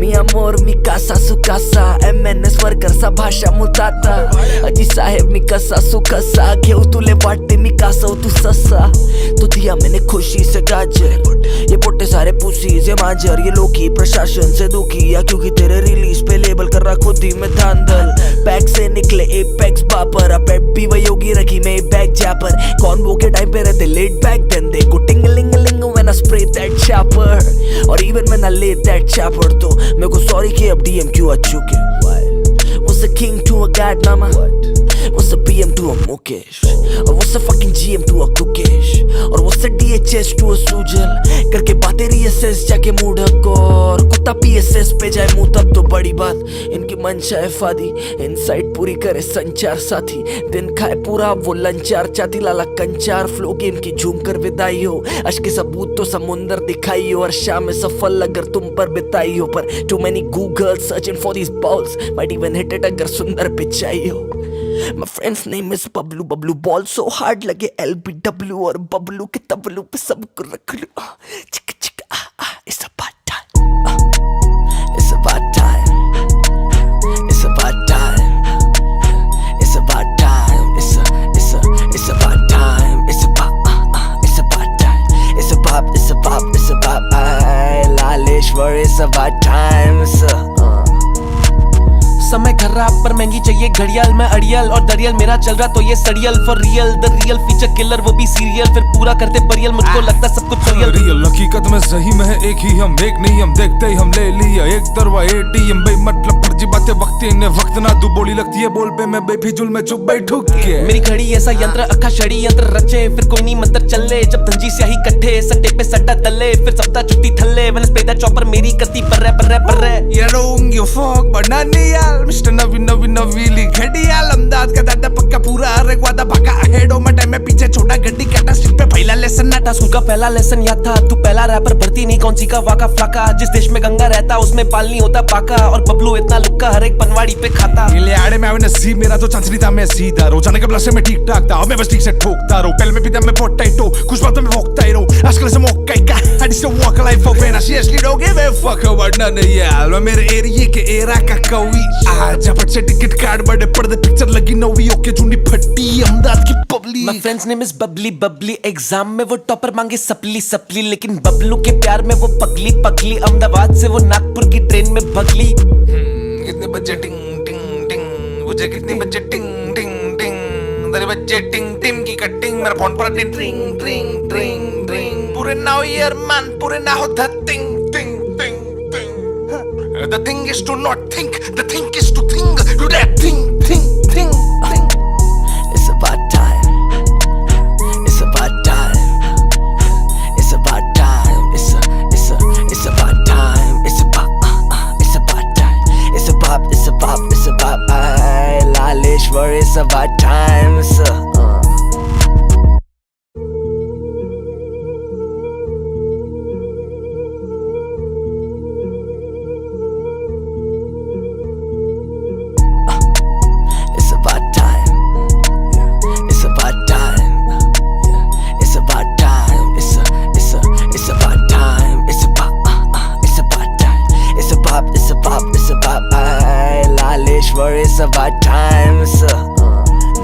Mi amor, mi casa, su casa MNS worker सा भाषा मुताता अजी साहेब मी कसा सु कसा घेऊ तुले वाटते मी कासव तू ससा तो दिया मैंने खुशी से गाजर ये पोटे सारे पुसी से मांजर ये लोकी प्रशासन से दुखी या क्योंकि तेरे रिलीज पे लेबल कर रहा खुद ही में धांधल बैग से निकले एपेक्स बापर अपेट भी वही होगी रखी मैं बैग जैपर कौन वो के टाइम पे रहते लेट बैक देन दे को टिंगलिंगलिंग when I spray that chopper or even when I lay that chopper तो मेरे को sorry कि अब DM क्यों आ चुके What's a king to a god mama What's a PM to a Mukesh? Or what's a fucking GM to a Kukesh? और what's a DHS to a Sujal? करके बातें reassess जाके मूढ़क और कुत्ता PSS पे जाए मुंह तब तो बड़ी बात इनकी मंशा है फादी इनसाइट पूरी करे संचार साथी दिन खाए पूरा वो लंचार चाती लाला कंचार फ्लो गेम की झूम कर विदाई हो अश्क के सबूत तो समुंदर दिखाई हो और शाम में सफल अगर तुम पर बिताई हो पर too many Google searching for these balls might even hit it अगर सुंदर पिचाई हो My friend's name is Bablu Bablu ball so hard लगे LBW और बबलू के तबलू पे सबको रख लूं चिक चिक it's about time it's about time it's about time it's about time it's about time it's about time it's about Laleshwar it's about time समय खराब पर महंगी चाहिए घड़ियाल मैं अड़ियल और दरियल मेरा चल रहा तो ये सड़ियल for real the real feature killer वो भी सीरियल फिर पूरा करते परियल मुझको लगता सब कुछ रियल हकीकत में सही में है एक ही हम एक नहीं हम देखते ही हम ले लिया एक तरवा ATM बे मतलब फर्जी बातें वक्त इन्हें वक्त ना तू बोली लगती है बोल पे मैं बेफिजुल में चुप बैठू के मेरी घड़ी ऐसा यंत्र अखा छड़ी यंत्र रचे फिर कोई नहीं मंत्र चले जब धंजी स्याही कट्ठे सट्टे पे सट्टा दले फिर सप्ताह छुट्टी थल्ले मैंने स्प्रे द चॉपर मेरी करती पर्रे You don't give a fuck but Naniyal Mr. नवीली घड़ियाल अमदाद का दादा पक्का पूरा अरे वादा भागा हेडो में टाइम में पीछे छोटा गड्डी कटा स्ट्रिप पे पहला लेसन नाटा स्कूल का पहला लेसन याद था तू पहला रैपर भर्ती नहीं कौन सी का वाका फ्लाका जिस देश में गंगा रहता उसमें पाल नहीं होता पाका और बबलू इतना लुक्का हर एक पनवाड़ी पे खाता ले आड़े में आवे नसीब मेरा तो चांस नहीं था मैं सीधा रोजाना के ब्लश में ठीक ठाक था अब मैं बस ठीक से ठोकता रहूं पहले में पीता मैं पोटैटो कुछ बातों में भोंकता ही रहूं आजकल से मौका ही का I just walk a life of pain I seriously don't give a fuck about none of y'all मैं मेरे एरिया के एरा का कवि आज झपट से टिकट कार्ड बड़े पर्दे पिक्चर लगी नवी ओके चुनी फटी अमदाद की public My friend's name is Babli exam में वो टॉपर मांगे सपली लेकिन बबलू के प्यार में वो पगली अहमदाबाद से वो नागपुर की ट्रेन में भगली कितने बजे टिंग टिंग टिंग मुझे कितने बजे टिंग टिंग टिंग तेरे बजे टिंग टिंग की कटिंग मेरा फोन पर टिंग टिंग पूरे ना हो यार मान पूरे ना हो द टिंग The thing is to not think the thing is to think do that thing It's about time it's about time it's about time it's about time it's about Laleshwar it's about time Laleshwar it's about time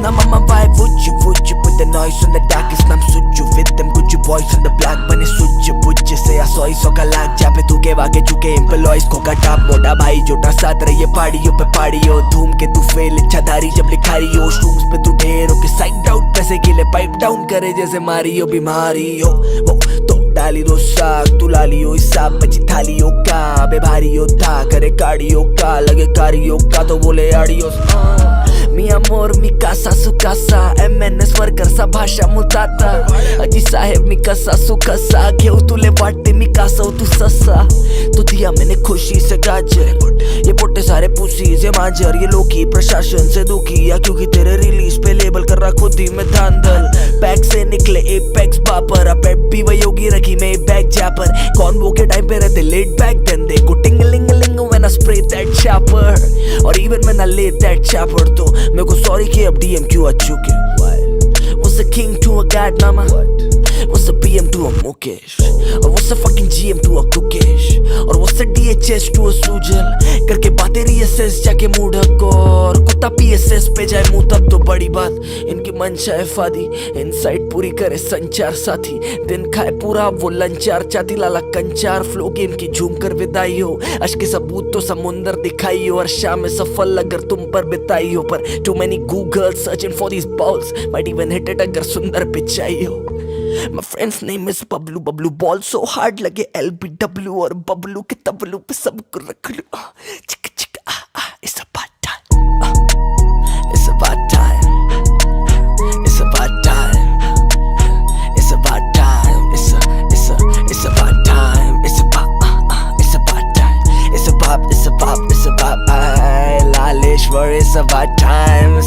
Now mama vibe would you put the noise on the darkest nam suju with them good you boys on the black bane suju से असोई सो का लाग जा पे तू के वाके चुके एम्प्लॉइज को का टाप मोटा भाई जोटा साथ रही पहाड़ियों पे पहाड़ियों धूम के तू फेल इच्छाधारी जब लिखारी हो शूज पे तू ढेर हो के साइड आउट पैसे के लिए पाइप डाउन करे जैसे मारी हो बीमारी हो वो तो डाली दो साग तू लाली हो हिसाब बची थाली हो का बे भारी हो था करे काड़ियों का लगे कारियों का तो बोले आड़ियों Mi amor, mi casa, su casa MNS worker सा भाषा मुताता अजी साहेब मी कसा सु कसा घेऊ तुले वाटते मी कासा तू ससा तो दिया मैंने खुशी से गाजर ये पोटे सारे पुसी से मांजर ये लोकी प्रशासन से दुखी या क्योंकि तेरे रिलीज पे लेबल कर रहा खुद ही में धांधल बैग से निकले एपेक्स बापर अपेट भी वही होगी रखी मैं बैग जैपर कौन वो के टाइम पे रहते लेट बैक देन दे को tingling when I spray that chopper or even when I lay that chopper तो मेरे को sorry कि अब DM क्यों आ चुके What's a king to a god mama What's a PM to a Mukesh और what's a fucking GM to a Kukesh और what's a DHS to a Sujal करके बातें reassess जाके मूढ़क और कुत्ता PSS पे जाए मुंह तब तो बड़ी बात इनकी मंशा है फादी इनसाइट पूरी करे संचार साथी दिन खाए पूरा वो लंचार चाती लाला कंचार फ्लो गेम की झूम कर विदाई हो अश्क के सबूत तो समुंदर दिखाई हो और शाम में सफल अगर तुम पर बिताई हो पर too many Google searching for these balls might even hit it अगर सुंदर पिचाई हो My friend's name is Bablu ball so hard लगे LBW और बबलू के तबलू पे सबको रख लूं चिक चिक it's about time it's about time about time,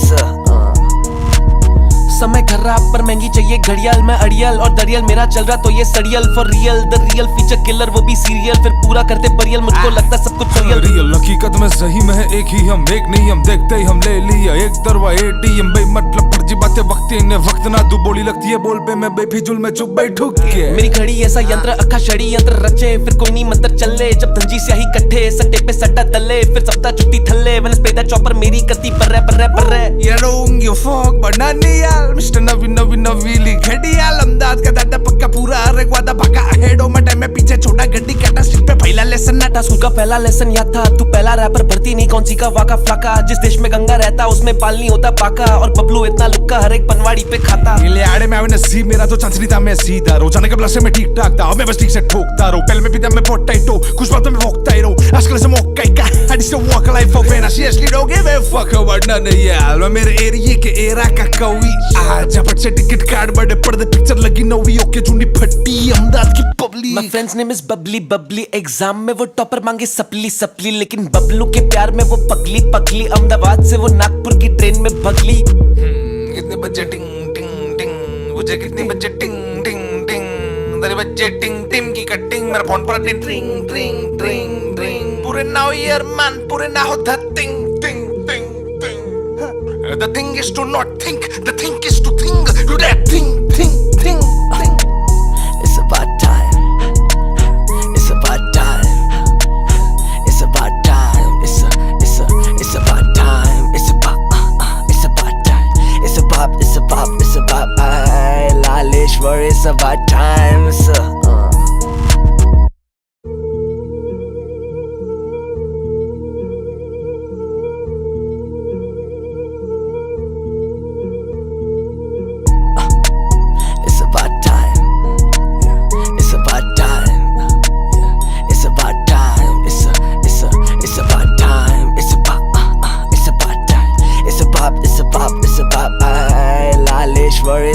समय खराब पर महंगी चाहिए घड़ियाल, मैं अड़ियल और दरियल मेरा चल रहा तो ये सड़ियल for real the real feature killer वो भी सीरियल फिर पूरा करते परियल मुझको लगता सब कुछ रियल हकीकत में सही में है एक ही हम एक नहीं हम देखते ही हम ले लिया एक तरवा एटीएम बे मतलब फर्जी बातें वक्त इन्हें वक्त ना तू बोली लगती है बोल पे मैं बेफिजुल में चुप बैठू के मेरी घड़ी ऐसा यंत्र अखा छड़ी यंत्र रचे फिर कोई नहीं मंत्र चले जब धंजी स्याही कट्ठे सट्टे पे सट्टा दले फिर सप्ताह छुट्टी थल्ले वेनस्डे चॉपर मेरी कती पर्रे You don't give a fuck but Naniyal Mr. नवी नवीली घड़ियाल अमदाद का दादा पक्का पूरा अरे वादा भागा हेडो में टाइम में पीछे छोटा गड्डी कटा स्ट्रिप पे पहला लेसन नाटा स्कूल का पहला लेसन याद था तू पहला रैपर भर्ती नहीं कौन सी का वाका फ्लाका जिस देश में गंगा रहता उसमें पाल नहीं होता पाका और बबलू इतना लुक्का हर एक पनवाड़ी पे खाता ले आड़े में आवे नसीब मेरा तो चांस नहीं था मैं सीधा रोजाना के ब्लस से मैं ठीक ठाक था अब मैं बस ठीक से ठोकता रहूं पहले में पीता मैं पोटैटो कुछ बातों में भोंकता ही रहूं आजकल से मौका ही का I just don't walk a life for pain I seriously don't give a fuck about none of y'all मैं मेरे एरिया के एरा का कवि आज झपट से टिकट कार्ड बड़े पर्दे पिक्चर लगी नवी ओके चुनी फटी अमदाद की public My friend's name is Babli exam में वो टॉपर मांगे सपली लेकिन बबलू के प्यार में वो पगली अहमदाबाद से वो नागपुर की ट्रेन में भगली कितने बजे टिंग टिंग टिंग मुझे कितने बजे टिंग टिंग टिंग तेरे बच्चे टिंग टिंग की कटिंग मेरा फोन पर टिंग टिंग टिंग टिंग पूरे नाउ ईयर मैन पूरे ना हो द टिंग टिंग टिंग टिंग the thing is to not think the thing is to think do that thing it's about time it's about time it's about time it's about time it's about Laleshwar it's about time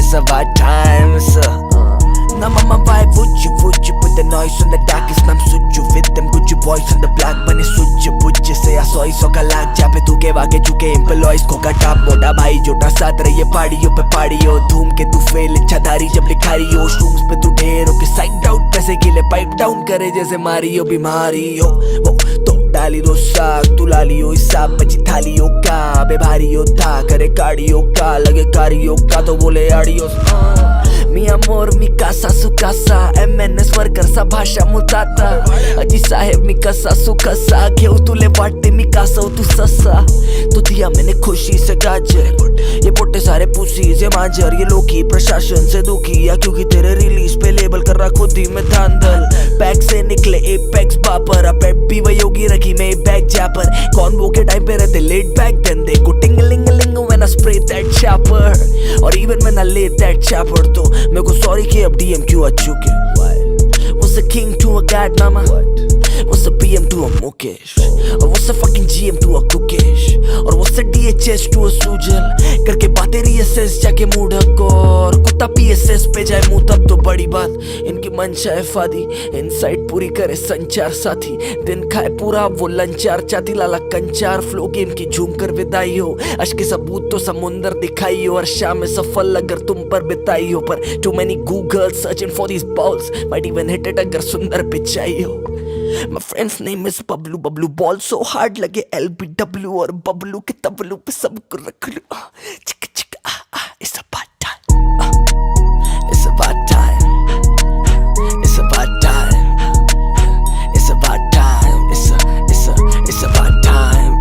It's about time, Now mama vibe, would you put the noise on the darkest nam suju with them good you boys on the black bane suju से असोई सो का लाग जा पे तू के वाके चुके एम्प्लॉइज को का टाप मोटा भाई जोटा साथ रही पहाड़ियों पे पहाड़ियों धूम के तू फेल इच्छाधारी जब लिखारी हो शूज पे तू ढेर हो के साइड आउट पैसे के लिए पाइप डाउन करे जैसे मारी हो बीमारी हो वो तो डाली दो साग तू लाली हो हिसाब बची थाली हो का बे भारी हो था करे काड़ियों का लगे कारियों का तो बोले आड़ियों mi amor mi casa su casa MNS worker सा भाषा मुताता अजी साहेब मी कसा सु कसा घेऊ तुले वाटते मी कासा तू ससा तो दिया मैंने खुशी से गाजर ये पोटे सारे पुसी से मांजर ये लोकी प्रशासन से दुखी या क्योंकि तेरे रिलीज पे लेबल कर रहा खुद ही में धांधल बैग से निकले एपेक्स बापर अपेट भी वही होगी रखी मैं बैग जैपर कौन वो के टाइम पे रहते लेट बैक देन दे को tingling when I spray that chopper or even when I lay that chopper तो मेरे को sorry कि अब DM क्यों आ चुके What's a king to a god mama What's a PM to a Mukesh और what's a fucking GM to a Kukesh और what's a DHS to a Sujal करके बातें reassess जाके मूड हको और कुत्ता PSS पे जाए मुंह तब तो बड़ी बात इनकी मंशा है फादी इनसाइड पूरी करे संचार साथी दिन खाए पूरा वो लंचार चाती लाला कंचार फ्लो गेम की झूम कर विदाई हो अश्क के सबूत तो समुंदर दिखाई हो और शाम में सफल अगर तुम पर बिताई हो पर too many Google searching for these balls might even hit it अगर सुंदर पिचाई हो My friend's name is Bablu ball so hard लगे LBW और बबलू के तबलू पे सबको रख लूं चिक चिक it's about time it's about time it's about time it's about time it's about time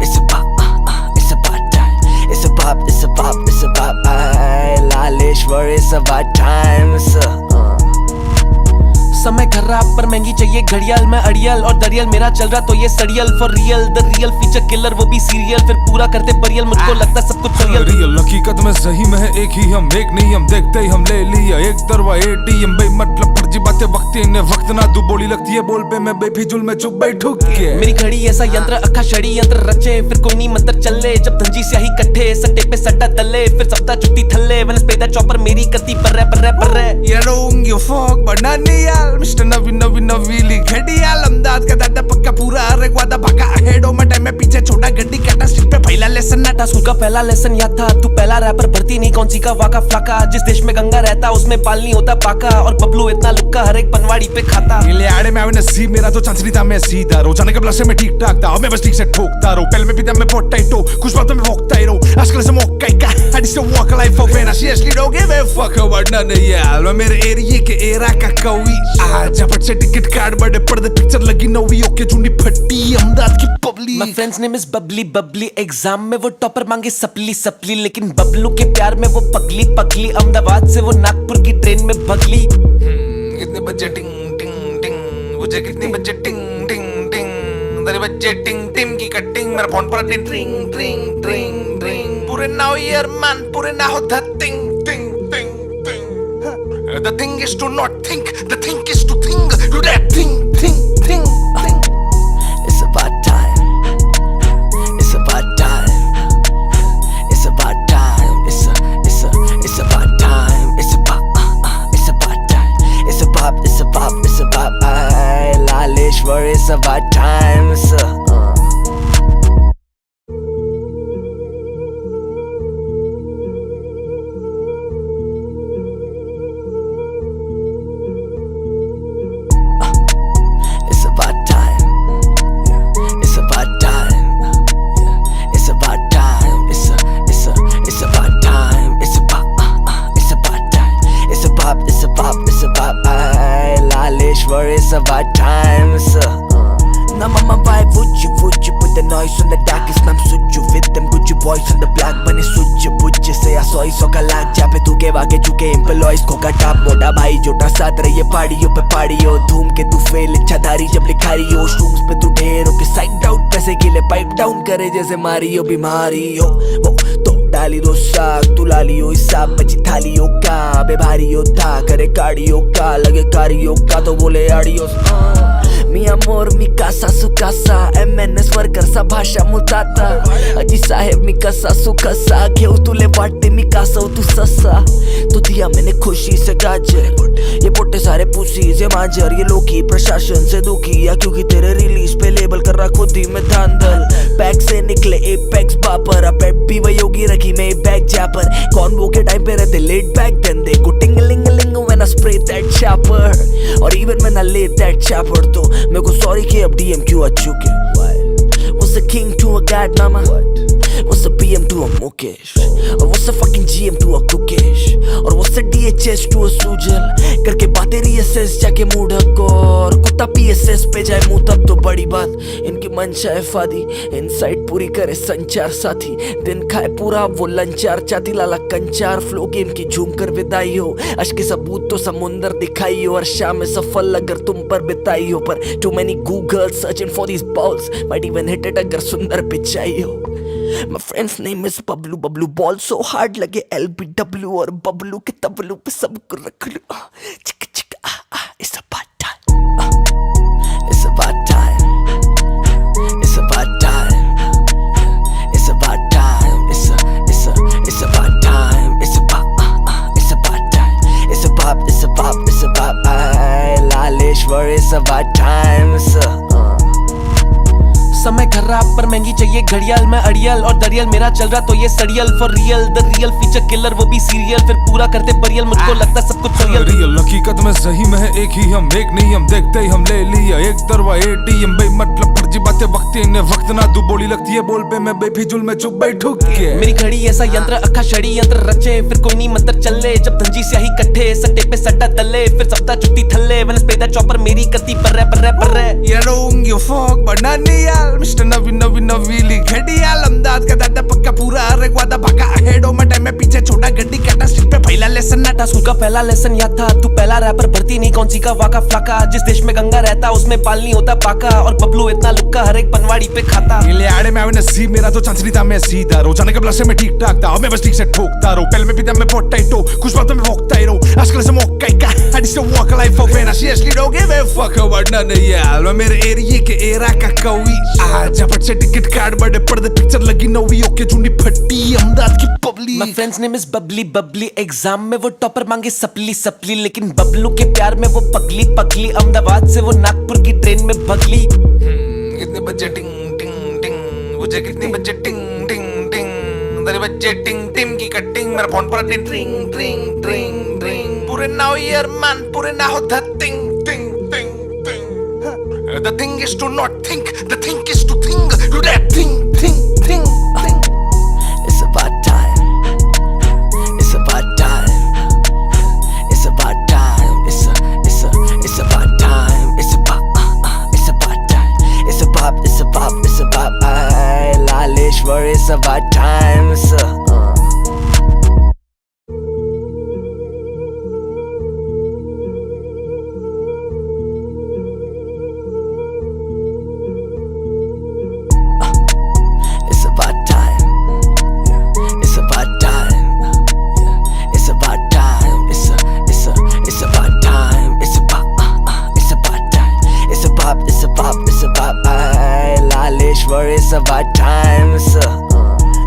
it's about time it's about Laleshwar it's about time समय खराब पर महंगी चाहिए घड़ियाल मैं अड़ियल और दरियल मेरा चल रहा तो ये सड़ियल for real the real feature killer वो भी सीरियल फिर पूरा करते परियल मुझको लगता सब कुछ रियल हकीकत में सही में है एक ही हम एक नहीं हम देखते ही हम ले लिया एक तरवा एटीएम बे मतलब फर्जी बातें वक्त इन्हें वक्त ना तू बोली लगती है बोल पे मैं बेफिजुल में चुप बैठू के मेरी घड़ी ऐसा यंत्र अखा छड़ी यंत्र रचे फिर कोई नहीं मंत्र चले जब धंजी स्याही कट्ठे सट्टे पे सट्टा दले फिर सप्ताह छुट्टी थल्ले वेनस्डे चॉपर मेरी कती पर्रे You don't give a fuck but Naniyal Mr. नवीली घड़ियाल अमदाद का दादा पक्का पूरा अरे वादा भागा हेडो में टाइम में पीछे छोटा गड्डी कटा स्ट्रिप पे पहला ले सन्नाटा। स्कूल का पहला लेसन याद था, तू पहला रैपर भर्ती नहीं कौन सी का वाका फ्लाका। जिस देश में गंगा रहता उसमें पाल नहीं होता पाका, और बबलू इतना लुक्का हर एक पनवाड़ी पे खाता। ले आड़े में आवे नसीब मेरा तो चांस नहीं था, मैं सीधा रोजाना के ब्लश में ठीक ठाक था, अब मैं बस ठीक से ठोकता रहूं। पहले में भी मैं पोटैटो कुछ बातों में भोंकता ही रहूं। आजकल से मौका ही का I just walk a life of when I seriously don't give a fuck about none of y'all। मैं मेरे एरिया के एरा का कवि आज झपट से टिकट कार्ड बड़े पर्दे पिक्चर लगी नवी ओके चुनी फटी अहमदाबाद की public. My friend's name is Babli Babli, exam में वो टॉपर मांगे सपली सपली, लेकिन बबलू के प्यार में वो पगली पगली। अहमदाबाद से वो नागपुर की ट्रेन में भगली। कितने बजे टिंग टिंग टिंग मुझे कितने बजे टिंग टिंग टिंग तेरे बच्चे टिंग टिंग की कटिंग मेरा फोन पर टिंग टिंग टिंग टिंग टिंग पूरे ना हो यार मान पूरे ना हो द टिंग टिंग टिंग टिंग। The thing is to not think, the thing is to think, do that thing thing thing thing। It's about time. It's about time. It's about time. It's about time. It's about time. It's about Laleshwar. It's about time. It's about time. It's about time. It's about time. It's about time. It's about time. It's about Laleshwar. It's about time. Now mama, why would you put the noise on the darkest? I'm such you with them good you boys on the black bunny such you say I saw you so galak जहाँ पे तू के वाके चुके एम्प्लॉइज को का टाप मोटा भाई जोटा साथ रहिए पहाड़ियों पे पहाड़ियों धूम के तू फेल इच्छाधारी जब लिखारी हो शूज पे तू ढेर हो के साइड आउट पैसे के लिए पाइप डाउन करे जैसे मारी हो बीमारी हो वो तो डाली दो साग तू लाली हो हिसाब बची थाली हो का बे भारी हो था करे कार्डियो का लगे कारियो का तो बोले audio Mi amor, mi casa, su casa MNS वर्करचा भाषा मुताता अजी साहेब मी कसा सु कसा घेऊ तुले वाटते मी कासा तू ससा तो दिया मैंने खुशी से गाजर ये पोटे सारे पुसी से मांजर ये लोकी प्रशासन से दुखी या क्योंकि तेरे रिलीज पे लेबल कर रहा खुद ही में धांधल बैग से निकले एपेक्स बापर अपेट भी वही होगी रखी मैं बैग जैपर कौन वो के टाइम पे रहते लेट बैक देन दे को टिंगलिंगलिंग when I spray that chopper or even when I lay that chopper तो मेरे को सॉरी कि अब डीएम क्यों आ चुके What's a king to a god mama What's a PM to a Mukesh और what's a fucking GM to a Gukesh और what's a DHS to a Sujal करके बातें रीएसएस जाके मूढ़क और कुत्ता PSS पे जाए मुंह तब तो बड़ी बात इनकी मंशा है फादी इनसाइड पूरी करे संचार साथी दिन खाए पूरा वो लंचार चाती लाला कंचार फ्लो गेम की झूम कर विदाई हो अश्क के सबूत तो समुंदर दिखाई हो और शाम में सफल अगर तुम पर बिताई हो पर too many Google searching for these balls might even hit it अगर सुंदर पिचाई हो My friend's name is Bablu Bablu ball so hard लगे LBW और बबलू के तबलू पे सबको रख लूं चिक चिक it's about time it's about time it's about time it's about time it's about time it's about time it's about Laleshwar it's about time समय खराब पर महंगी चाहिए घड़ियाल मैं अड़ियल और दरियल मेरा चल रहा तो ये सड़ियल for real the real feature killer वो भी सीरियल फिर पूरा करते परियल मुझको लगता सब कुछ रियल हकीकत में सही में है एक ही हम एक नहीं हम देखते ही हम ले लिया एक तरवा एटीएम बे मतलब फर्जी बातें वक्त इन्हें वक्त ना तू बोली लगती है बोल पे मैं बेफिजुल में चुप बैठू के मेरी घड़ी ऐसा यंत्र अखा छड़ी यंत्र रचे फिर कोई नहीं मंत्र चले जब धंजी स्याही कट्ठे सट्टे पे सट्टा दले फिर सप्ताह छुट्टी थल्ले वनस पेदा चॉपर मेरी कती पर You don't give a fuck but nanial Mr. नवी नवी नवीली घड़ियाल अहमदाबाद का दादा पक्का पूरा अरे वादा भागा हेडो में टाइम में पीछे छोटा गड्डी कटा स्ट्रीट पे पहला लेसन नाटा स्कूल का पहला लेसन याद था तू पहला रैपर भर्ती नहीं कौन सी का वाका फ्लाका जिस देश में गंगा रहता उसमें पाल नहीं होता पाका और बबलू इतना लुक्का हर एक पनवाड़ी पे खाता ले आड़े में आवे नसीब मेरा तो चांस नहीं था मैं सीधा रोजाना के ब्लश में ठीक ठाक था अब मैं बस ठीक से ठोकता रहूं पहले में भी मैं पोटैटो कुछ बातों में भोंकता ही रहूं आजकल से मौका ही का I just walk a life of when I seriously don't give a fuck about none of y'all मैं मेरे एरिया के एरा का कवि आज झपट से टिकट कार्ड बड़े पर्दे पिक्चर लगी नवी ओके चुनी फटी अहमदाबाद की public My friend's name is Babli Babli exam में वो टॉपर मांगे सपली सपली लेकिन बबलू के प्यार में वो पगली पगली अहमदाबाद से वो नागपुर की ट्रेन में भगली कितने बजे टिंग टिंग टिंग मुझे कितने बजे टिंग टिंग बच्चे टिंग टिम की कटिंग मेरा फोन पर टिंग टिंग टिंग टिंग टिंग पूरे नाउ ईयर मैन पूरे ना हो द टिंग ting ting ting the thing is to not think the thing is to think do that thing thing thing thing It's about time. It's about time. It's about time. It's about time. It's about time. It's about Laleshwar. It's about time. It's about time. It's about time. It's about time. It's about time. It's about time. It's about Laleshwar. It's about time.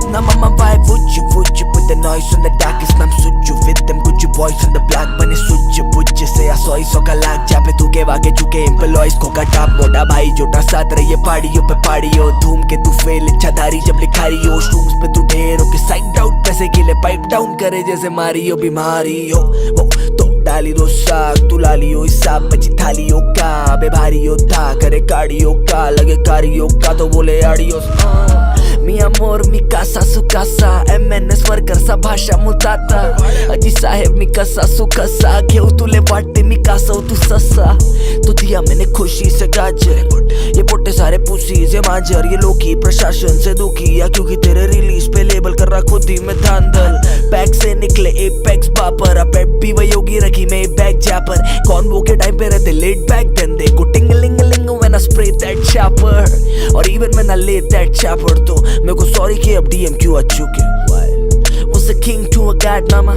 Now mama, why would you put the noise on the darkest? I'm such you with them good you boys on the black bunny such you say I saw so का लाग जा पे तू के वाके चुके एम्प्लॉइज को का टाप मोटा भाई जोटा साथ रहिए पार्टियों पे पार्टियों धूम के तू फेल इच्छाधारी जब लिखारी हो स्ट्रूम्स पे तू ढेर हो के साइड आउट पैसे के लिए पाइप डाउन करे जैसे मारी हो बीमारी हो वो तो डाली दो साग तू लाली हो हिसाब बची थाली हो का बे भारी हो था करे कार्डियो का लगे कारियो का तो बोले आडियो मी amor mi casa su casa MNS वर्करचा भाषा मुताता अजी साहेब मी कसा सु कसा घेऊ तुले वाटते मी कासा तू ससा तो दिया मैंने खुशी से गाजर ये पोटे सारे पुसी से मांजर ये लोकी प्रशासन से दुखी या क्योंकि तेरे रिलीज पे लेबल कर रहा खुद ही में धांधल बैग से निकले एपेक्स बापर अब भी वही होगी रखी मैं बैग जैपर कौन वो के टाइम पे रहते लेट बैक देन दे को टिंगलिंगलिंग when I spray that chopper or even when I lay that chopper तो मेरे को sorry कि अब DM क्यों आ चुके What's a king to a god mama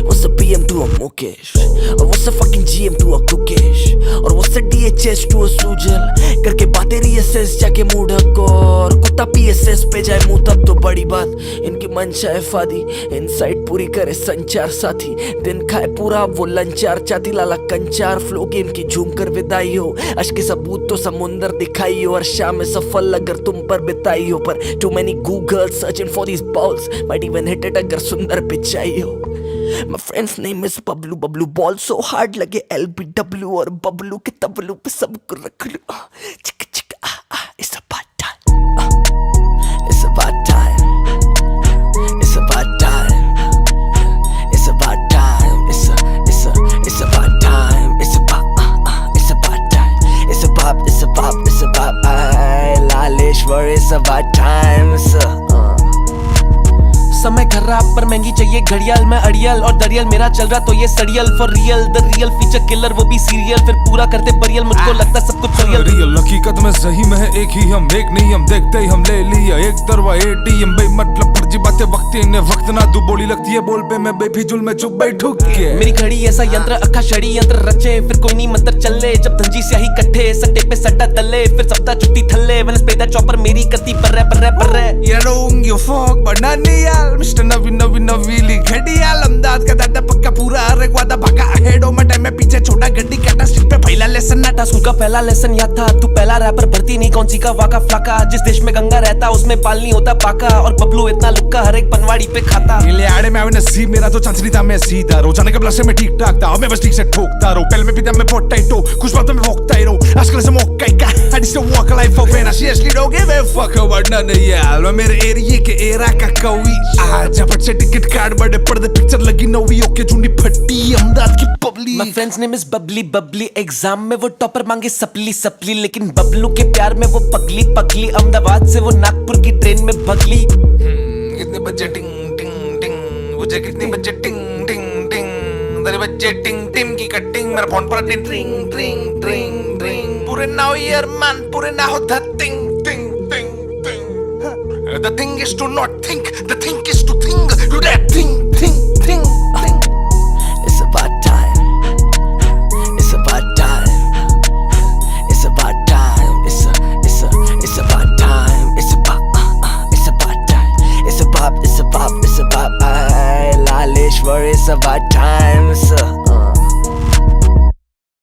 What's a PM to a Mukesh और what's a fucking GM to a Kukesh और what's a DHS to a Sujal करके बातें reassess जाके मूढ़क और कुत्ता PSS पे जाए मुँह तब तो बड़ी बात इनकी मंशा है फादी इनसाइट पूरी करे संचार साथी दिन खाए पूरा वो लंचार चाती लाला कंचार फ्लो गेम की झूम कर विदाई हो अश्क के सबूत तो समुंदर दिखाई हो और शाम में सफल अगर तुम पर बिताई हो पर too many Google searching for these balls might even hit it अगर सुंदर पिचाई हो My friend's name is Bablu Bablu ball so hard लगे LBW और बबलू के तबलू पे सबको रख लूं चिक चिक it's about time it's about time it's about time it's about time it's about time it's about time it's about Laleshwar it's about time समय खराब पर महंगी चाहिए घड़ियाल मैं अड़ियल और दरियल मेरा चल रहा तो ये सड़ियल for real the real feature killer वो भी सीरियल फिर पूरा करते परियल मुझको लगता सब कुछ रियल हकीकत में सही में है एक ही हम एक नहीं हम देखते ही हम ले लिया एक तरवा ATM बे मतलब फर्जी बातें वक्त इन्हें वक्त ना दू बोली लगती है बोल पे मैं बेफिजुल में चुप बैठू के मेरी घड़ी ऐसा यंत्र अखा छड़ी यंत्र रचे फिर कोई नहीं मंत्र चले जब धंजी स्याही कट्ठे सट्टे पे सट्टा दले फिर सप्ताह छुट्टी थल्ले मैंने स्पेदा चॉपर मेरी करती पर्रे You don't give a fuck बनानियाल मिस्टर नवी नवी नवीली घड़ियाल अमदाद का दादा पक्का पूरा रेगवादा भागा हेडो में टाइम में पीछे छोटा गड्डी कटा स्ट्रिप पे पहला लेसन नाटा स्कूल का पहला लेसन याद था तू पहला रैपर भर्ती नहीं कौन सी का वाका फ्लाका जिस देश में गंगा रहता उसमें पाल नहीं होता पाका और बबलू इतना लुक्का हर एक पनवाड़ी पे खाता ले आड़े में आवे नसीब मेरा तो चांस नहीं था मैं सीधा रोजाना के ब्लश में ठीक ठाक था अब मैं बस ठीक से ठोकता रहूं पहले में पीता मैं पोटैटो कुछ बातों में भोंकता ही रहूं आजकल से मौका ही का I just don't walk a life of pain I seriously don't give a fuck about none of y'all मैं मेरे एरिया के एरा का कवि आज झपट से टिकट कार्ड बड़े पर्दे पिक्चर लगी नवी ओके चुनी फटी अमदाद की public My friend's name is Babli exam में वो टॉपर मांगे सपली लेकिन बबलू के प्यार में वो पगली अहमदाबाद से वो नागपुर की ट्रेन में भगली कितने बजे टिंग टिंग टिंग मुझे कितने बजे टिंग टिंग टिंग तेरे बच्चे टिंग टिम की कटिंग मेरा फोन पर टिंग टिंग टिंग टिंग टिंग पूरे नाउ ईयर मैन पूरे ना हो द टिंग टिंग टिंग टिंग the thing is to not think the thing is to think do that thing It's about time it's about time it's about time it's about time it's about Laleshwar it's about time